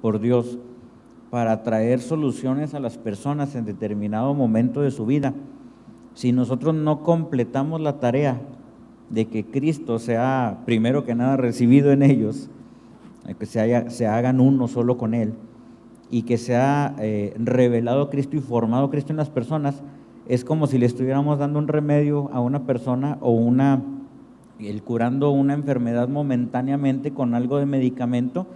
por Dios para traer soluciones a las personas en determinado momento de su vida, si nosotros no completamos la tarea de que Cristo sea primero que nada recibido en ellos, que se hagan uno solo con Él, y que sea revelado Cristo y formado Cristo en las personas, es como si le estuviéramos dando un remedio a una persona o curando una enfermedad momentáneamente con algo de medicamento,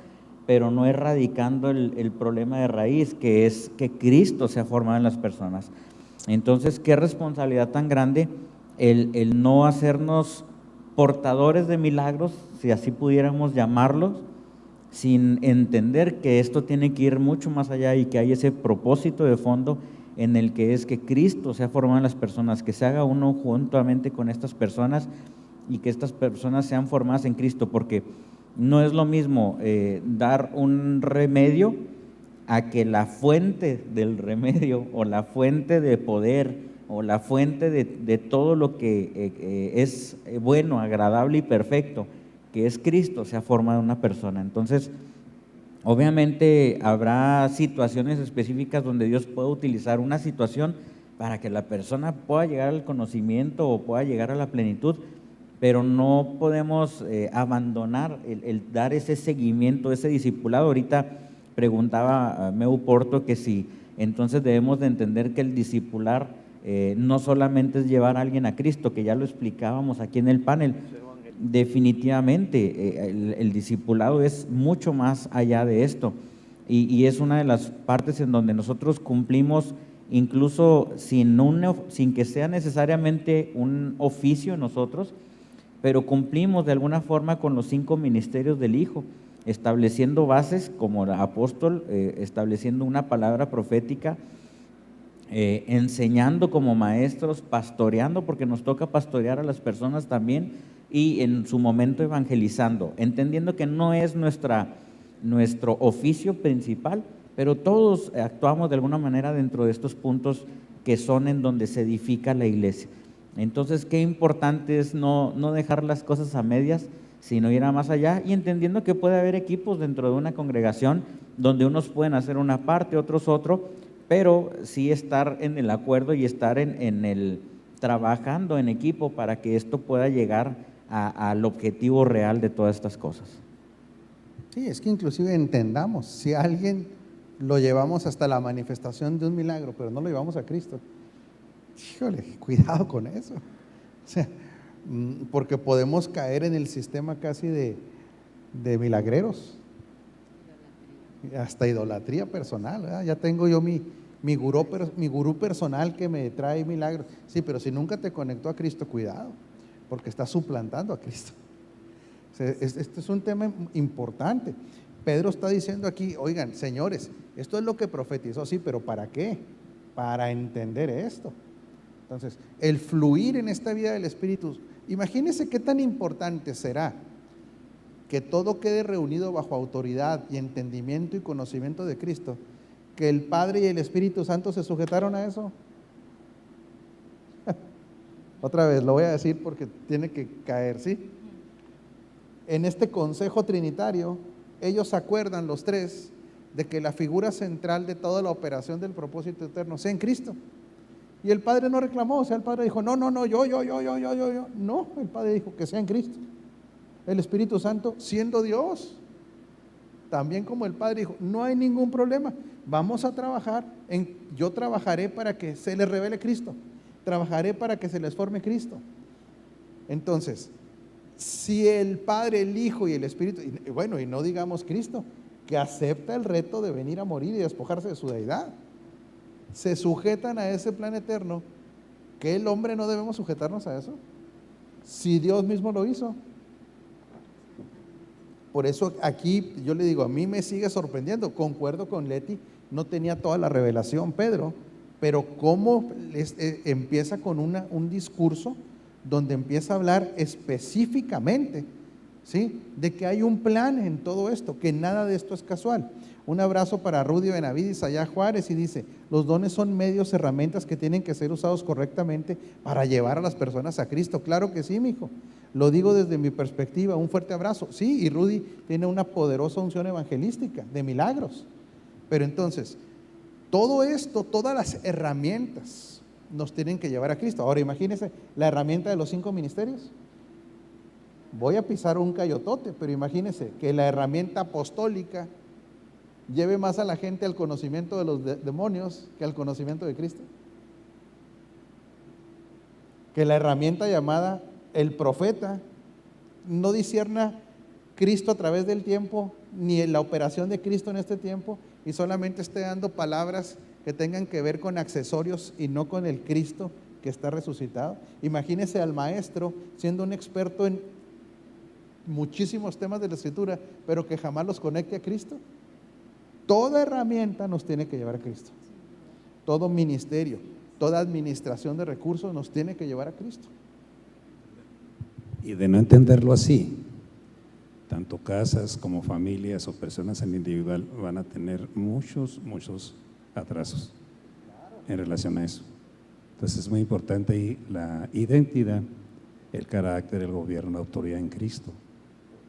pero no erradicando el problema de raíz, que es que Cristo sea formado en las personas. Entonces, qué responsabilidad tan grande el no hacernos portadores de milagros, si así pudiéramos llamarlos, sin entender que esto tiene que ir mucho más allá y que hay ese propósito de fondo en el que es que Cristo sea formado en las personas, que se haga uno juntamente con estas personas y que estas personas sean formadas en Cristo, porque no es lo mismo dar un remedio a que la fuente del remedio o la fuente de poder o la fuente de todo lo que es bueno, agradable y perfecto, que es Cristo, se ha formado en una persona. Entonces, obviamente habrá situaciones específicas donde Dios puede utilizar una situación para que la persona pueda llegar al conocimiento o pueda llegar a la plenitud, pero no podemos abandonar el dar ese seguimiento, ese discipulado. Ahorita preguntaba Meu Porto que si entonces debemos de entender que el discipular no solamente es llevar a alguien a Cristo, que ya lo explicábamos aquí en el panel. Definitivamente el discipulado es mucho más allá de esto, y es una de las partes en donde nosotros cumplimos incluso sin que sea necesariamente un oficio en nosotros, pero cumplimos de alguna forma con los 5 ministerios del Hijo, estableciendo bases como el apóstol, estableciendo una palabra profética, enseñando como maestros, pastoreando, porque nos toca pastorear a las personas también, y en su momento evangelizando, entendiendo que no es nuestro oficio principal, pero todos actuamos de alguna manera dentro de estos puntos que son en donde se edifica la iglesia. Entonces, qué importante es no dejar las cosas a medias, sino ir a más allá, y entendiendo que puede haber equipos dentro de una congregación donde unos pueden hacer una parte, otros otro, pero sí estar en el acuerdo y estar en el trabajando en equipo para que esto pueda llegar al objetivo real de todas estas cosas. Sí, es que inclusive entendamos, si a alguien lo llevamos hasta la manifestación de un milagro, pero no lo llevamos a Cristo, híjole, cuidado con eso. O sea, porque podemos caer en el sistema casi de milagreros, hasta idolatría personal, ¿verdad? Ya tengo yo mi gurú personal que me trae milagros. Sí, pero si nunca te conectó a Cristo, cuidado, porque estás suplantando a Cristo. O sea, este es un tema importante. Pedro está diciendo aquí, oigan, señores, esto es lo que profetizó, sí, pero ¿para qué? Para entender esto. Entonces, el fluir en esta vida del Espíritu, imagínense qué tan importante será que todo quede reunido bajo autoridad y entendimiento y conocimiento de Cristo, que el Padre y el Espíritu Santo se sujetaron a eso. Otra vez, lo voy a decir porque tiene que caer, ¿sí? En este consejo trinitario, ellos acuerdan los tres de que la figura central de toda la operación del propósito eterno sea en Cristo. Y el Padre no reclamó, o sea, el Padre dijo, no, yo. No, el Padre dijo que sea en Cristo. El Espíritu Santo, siendo Dios, también como el Padre dijo, no hay ningún problema, vamos a trabajar, yo trabajaré para que se les revele Cristo, trabajaré para que se les forme Cristo. Entonces, si el Padre, el Hijo y el Espíritu, y bueno, y no digamos Cristo, que acepta el reto de venir a morir y despojarse de su deidad, se sujetan a ese plan eterno, ¿que el hombre no debemos sujetarnos a eso? Si Dios mismo lo hizo. Por eso aquí yo le digo, a mí me sigue sorprendiendo, concuerdo con Leti, no tenía toda la revelación Pedro, pero cómo empieza con un discurso donde empieza a hablar específicamente, ¿sí?, de que hay un plan en todo esto, que nada de esto es casual. Un abrazo para Rudy Benavides allá Juárez, y dice, los dones son medios, herramientas que tienen que ser usados correctamente para llevar a las personas a Cristo. Claro que sí, mijo, lo digo desde mi perspectiva, un fuerte abrazo. Sí, y Rudy tiene una poderosa unción evangelística de milagros, pero entonces, todo esto, todas las herramientas nos tienen que llevar a Cristo. Ahora imagínense la herramienta de los 5 ministerios. Voy a pisar un cayotote, pero imagínense que la herramienta apostólica lleve más a la gente al conocimiento de los demonios que al conocimiento de Cristo. Que la herramienta llamada el profeta no discierna Cristo a través del tiempo, ni en la operación de Cristo en este tiempo, y solamente esté dando palabras que tengan que ver con accesorios y no con el Cristo que está resucitado. Imagínese al maestro siendo un experto en muchísimos temas de la Escritura, pero que jamás los conecte a Cristo. Toda herramienta nos tiene que llevar a Cristo. Todo ministerio, toda administración de recursos nos tiene que llevar a Cristo. Y de no entenderlo así, tanto casas como familias o personas en individual van a tener muchos atrasos en relación a eso. Entonces es muy importante ahí la identidad, el carácter, el gobierno, la autoridad en Cristo,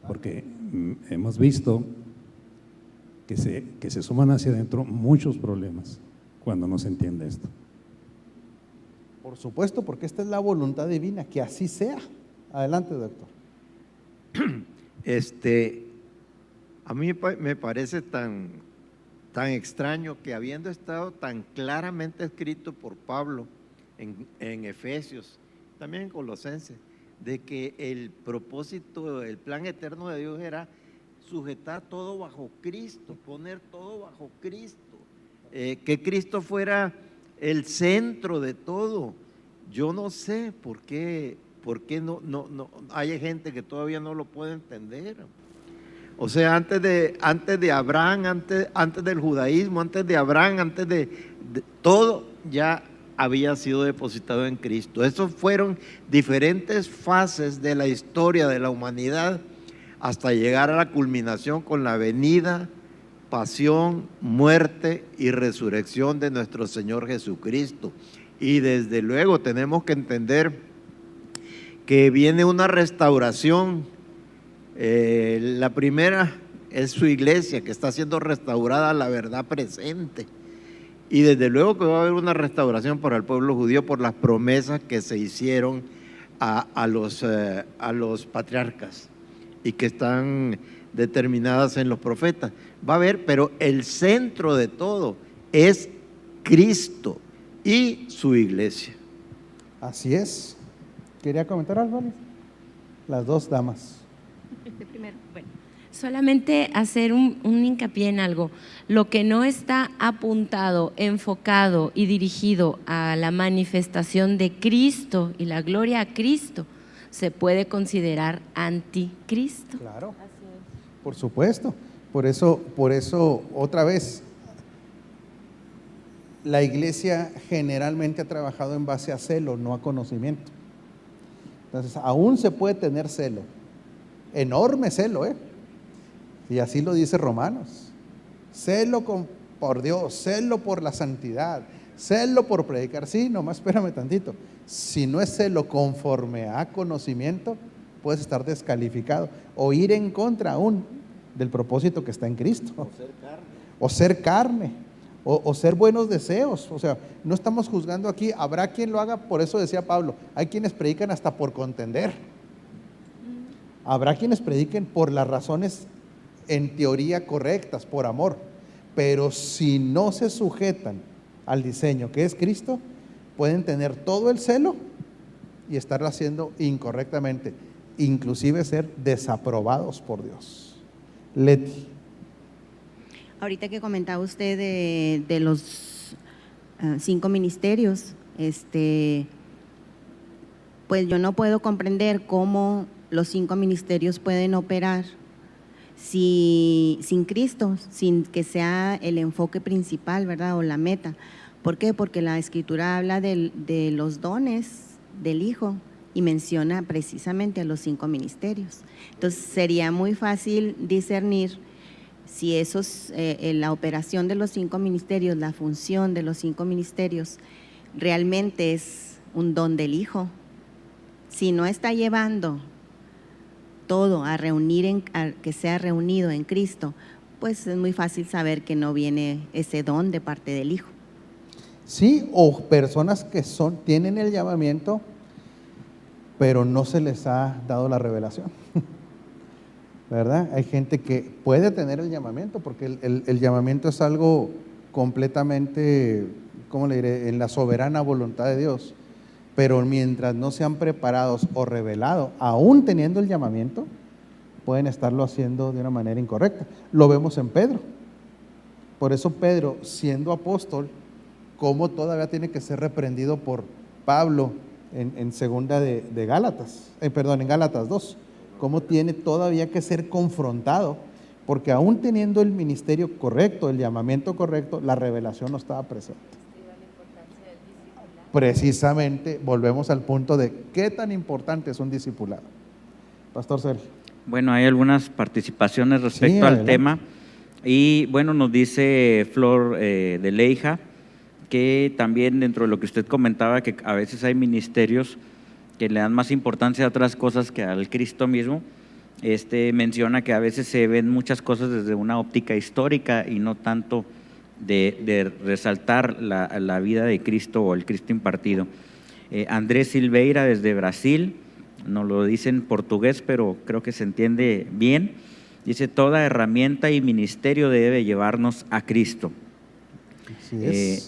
porque hemos visto que se suman hacia adentro muchos problemas cuando no se entiende esto. Por supuesto, porque esta es la voluntad divina, que así sea. Adelante, doctor. A mí me parece tan extraño que, habiendo estado tan claramente escrito por Pablo en Efesios, también en Colosenses, de que el propósito, el plan eterno de Dios era sujetar todo bajo Cristo, poner todo bajo Cristo, que Cristo fuera el centro de todo. Yo no sé por qué no hay gente que todavía no lo puede entender. O sea, antes de Abraham, antes del judaísmo, antes de Abraham, antes de todo, ya había sido depositado en Cristo. Esas fueron diferentes fases de la historia de la humanidad hasta llegar a la culminación con la venida, pasión, muerte y resurrección de nuestro Señor Jesucristo. Y desde luego tenemos que entender que viene una restauración. La primera es su iglesia, que está siendo restaurada a la verdad presente. Y desde luego que va a haber una restauración para el pueblo judío por las promesas que se hicieron a los patriarcas y que están determinadas en los profetas. Va a haber, pero el centro de todo es Cristo y su iglesia. Así es. ¿Quería comentar algo, Alex? Las dos damas. Primero, bueno, solamente hacer un hincapié en algo. Lo que no está apuntado, enfocado y dirigido a la manifestación de Cristo y la gloria a Cristo, se puede considerar anticristo. Claro, por supuesto. Por eso, otra vez, la iglesia generalmente ha trabajado en base a celo, no a conocimiento. Entonces, aún se puede tener celo, enorme celo, y así lo dice Romanos. Celo por Dios, celo por la santidad, celo por predicar. Sí, nomás espérame tantito. Si no es celo conforme a conocimiento, puedes estar descalificado o ir en contra aún del propósito que está en Cristo. O ser carne. O ser buenos deseos. O sea, no estamos juzgando aquí. Habrá quien lo haga, por eso decía Pablo, hay quienes predican hasta por contender. Habrá quienes prediquen por las razones en teoría correctas, por amor. Pero si no se sujetan al diseño que es Cristo, pueden tener todo el celo y estarlo haciendo incorrectamente, inclusive ser desaprobados por Dios. Leti. Ahorita que comentaba usted de los 5 ministerios, pues yo no puedo comprender cómo los 5 ministerios pueden operar sin Cristo, sin que sea el enfoque principal, ¿verdad? O la meta. ¿Por qué? Porque la Escritura habla de los dones del Hijo y menciona precisamente a los 5 ministerios. Entonces sería muy fácil discernir si la operación de los 5 ministerios, la función de los 5 ministerios realmente es un don del Hijo. Si no está llevando todo a que sea reunido en Cristo, pues es muy fácil saber que no viene ese don de parte del Hijo. Sí, o personas que tienen el llamamiento, pero no se les ha dado la revelación. ¿Verdad? Hay gente que puede tener el llamamiento, porque el llamamiento es algo completamente, ¿cómo le diré?, en la soberana voluntad de Dios. Pero mientras no sean preparados o revelados, aún teniendo el llamamiento, pueden estarlo haciendo de una manera incorrecta. Lo vemos en Pedro. Por eso Pedro, siendo apóstol, cómo todavía tiene que ser reprendido por Pablo en segunda de Gálatas, en Gálatas 2. Cómo tiene todavía que ser confrontado, porque aún teniendo el ministerio correcto, el llamamiento correcto, la revelación no estaba presente. Precisamente volvemos al punto de qué tan importante es un discipulado. Pastor Sergio. Bueno, hay algunas participaciones respecto al tema y bueno, nos dice Flor de Leija que también dentro de lo que usted comentaba, que a veces hay ministerios que le dan más importancia a otras cosas que al Cristo mismo, menciona que a veces se ven muchas cosas desde una óptica histórica y no tanto de resaltar la vida de Cristo o el Cristo impartido. Andrés Silveira desde Brasil, nos lo dice en portugués, pero creo que se entiende bien, dice: toda herramienta y ministerio debe llevarnos a Cristo.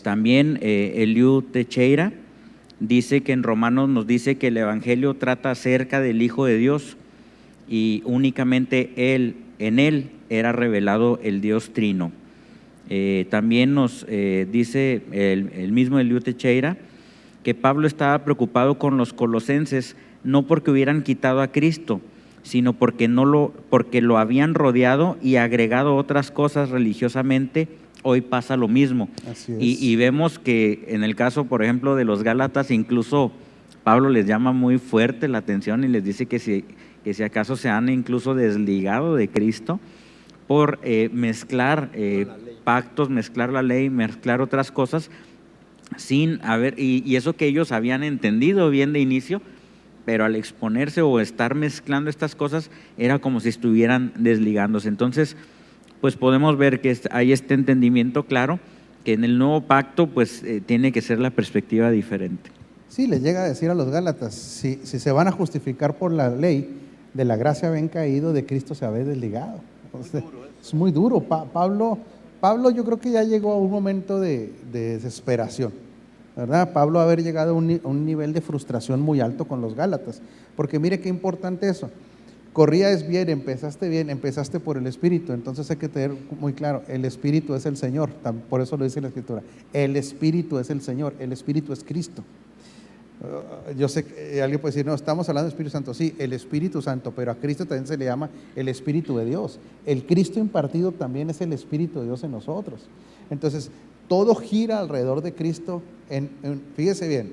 También Eliud Teixeira dice que en Romanos nos dice que el Evangelio trata acerca del Hijo de Dios y únicamente en Él era revelado el Dios Trino. También nos dice el mismo Eliud Teixeira que Pablo estaba preocupado con los colosenses, no porque hubieran quitado a Cristo, sino porque lo habían rodeado y agregado otras cosas religiosamente. Hoy pasa lo mismo. Así es. Y vemos que en el caso, por ejemplo, de los Gálatas, incluso Pablo les llama muy fuerte la atención y les dice que si acaso se han incluso desligado de Cristo por mezclar pactos, mezclar la ley, mezclar otras cosas, sin haber, y eso que ellos habían entendido bien de inicio, pero al exponerse o estar mezclando estas cosas, era como si estuvieran desligándose. Entonces, pues podemos ver que hay este entendimiento claro, que en el nuevo pacto pues tiene que ser la perspectiva diferente. Sí, le llega a decir a los Gálatas, si se van a justificar por la ley, de la gracia habían caído, de Cristo se había desligado. Entonces, es muy duro. Pablo yo creo que ya llegó a un momento de desesperación, ¿verdad? Pablo haber llegado a un nivel de frustración muy alto con los Gálatas, porque mire qué importante eso. Corrías bien, empezaste por el Espíritu, entonces hay que tener muy claro, el Espíritu es el Señor, por eso lo dice la Escritura, el Espíritu es el Señor, el Espíritu es Cristo. Yo sé que alguien puede decir, no, estamos hablando del Espíritu Santo, sí, el Espíritu Santo, pero a Cristo también se le llama el Espíritu de Dios. El Cristo impartido también es el Espíritu de Dios en nosotros. Entonces, todo gira alrededor de Cristo, fíjese bien,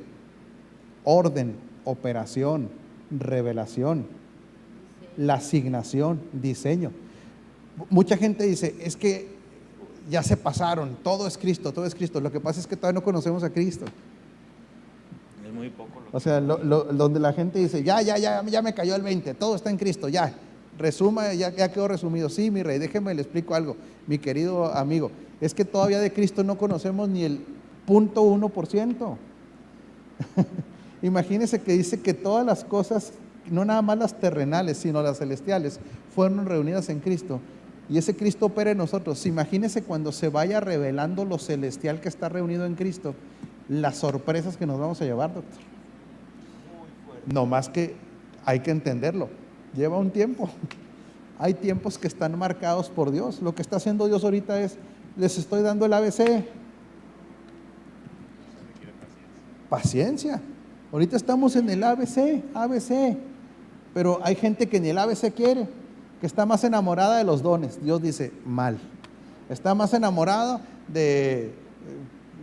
orden, operación, revelación, la asignación, diseño. Mucha gente dice, es que ya se pasaron, todo es Cristo, todo es Cristo. Lo que pasa es que todavía no conocemos a Cristo. Es muy poco. O sea, donde la gente dice, ya me cayó el 20, todo está en Cristo, ya. Resuma, ya quedó resumido. Sí, mi rey, déjeme le explico algo, mi querido amigo. Es que todavía de Cristo no conocemos ni el 0.1%. Imagínese que dice que todas las cosas, no nada más las terrenales, sino las celestiales, fueron reunidas en Cristo. Y ese Cristo opera en nosotros. Imagínese cuando se vaya revelando lo celestial que está reunido en Cristo, las sorpresas que nos vamos a llevar, doctor. No más que hay que entenderlo. Lleva un tiempo. Hay tiempos que están marcados por Dios. Lo que está haciendo Dios ahorita es, les estoy dando el ABC. Paciencia. Ahorita estamos en el ABC. Pero hay gente que ni el ABC quiere, que está más enamorada de los dones. Dios dice, mal. Está más enamorada de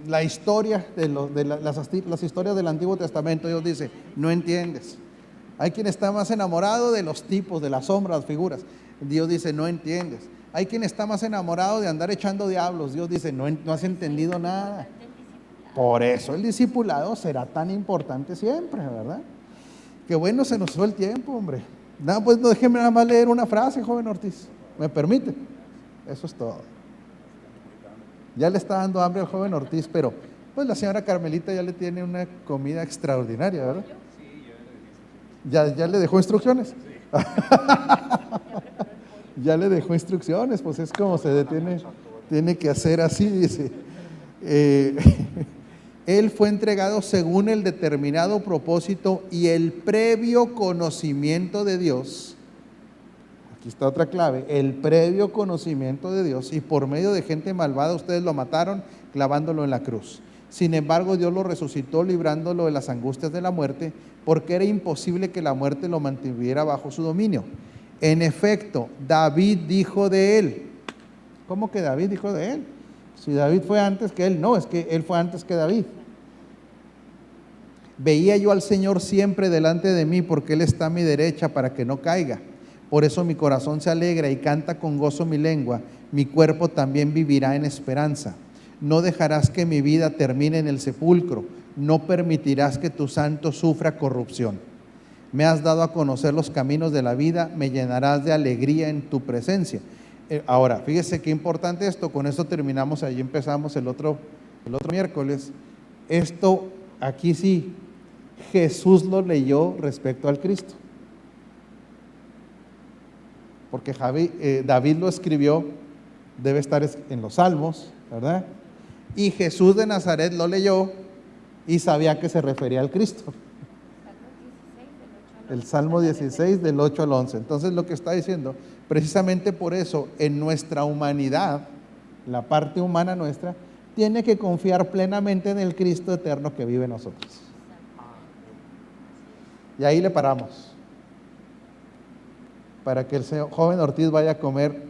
la historia, las historias del Antiguo Testamento. Dios dice, no entiendes. Hay quien está más enamorado de los tipos, de las sombras, figuras. Dios dice, no entiendes. Hay quien está más enamorado de andar echando diablos. Dios dice, no has entendido nada. Por eso el discipulado será tan importante siempre, ¿verdad? Qué bueno, se nos fue el tiempo, hombre. Nada, pues no, déjeme nada más leer una frase, joven Ortiz. ¿Me permite? Eso es todo. Ya le está dando hambre al joven Ortiz, pero pues la señora Carmelita ya le tiene una comida extraordinaria, ¿verdad? ¿Ya le dejó instrucciones? Ya le dejó instrucciones, pues es como se detiene, tiene que hacer así, dice. Él fue entregado según el determinado propósito y el previo conocimiento de Dios. Aquí está otra clave, el previo conocimiento de Dios, y por medio de gente malvada ustedes lo mataron clavándolo en la cruz. Sin embargo, Dios lo resucitó librándolo de las angustias de la muerte, porque era imposible que la muerte lo mantuviera bajo su dominio. En efecto, David dijo de él. ¿Cómo que David dijo de él? Si David fue antes que él, no, es que él fue antes que David. Veía yo al Señor siempre delante de mí, porque Él está a mi derecha para que no caiga. Por eso mi corazón se alegra y canta con gozo mi lengua. Mi cuerpo también vivirá en esperanza. No dejarás que mi vida termine en el sepulcro. No permitirás que tu santo sufra corrupción. Me has dado a conocer los caminos de la vida, me llenarás de alegría en tu presencia. Ahora, fíjese qué importante esto, con esto terminamos, ahí empezamos el otro miércoles. Esto, aquí sí, Jesús lo leyó respecto al Cristo. Porque David lo escribió, debe estar en los Salmos, ¿verdad? Y Jesús de Nazaret lo leyó y sabía que se refería al Cristo. El Salmo 16 del 8 al 11. Entonces lo que está diciendo, precisamente por eso, en nuestra humanidad, la parte humana nuestra, tiene que confiar plenamente en el Cristo eterno que vive en nosotros. Y ahí le paramos, para que el joven Ortiz vaya a comer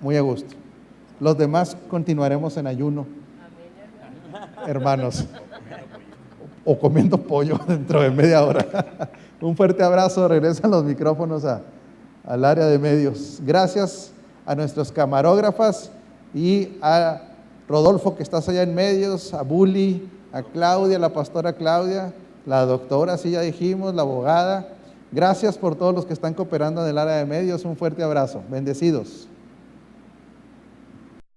muy a gusto. Los demás continuaremos en ayuno, hermanos, o comiendo pollo dentro de media hora. Un fuerte abrazo, regresan los micrófonos al área de medios. Gracias a nuestros camarógrafas y a Rodolfo, que estás allá en medios, a Bully, a Claudia, la pastora Claudia, la doctora, sí ya dijimos, la abogada. Gracias por todos los que están cooperando en el área de medios. Un fuerte abrazo. Bendecidos.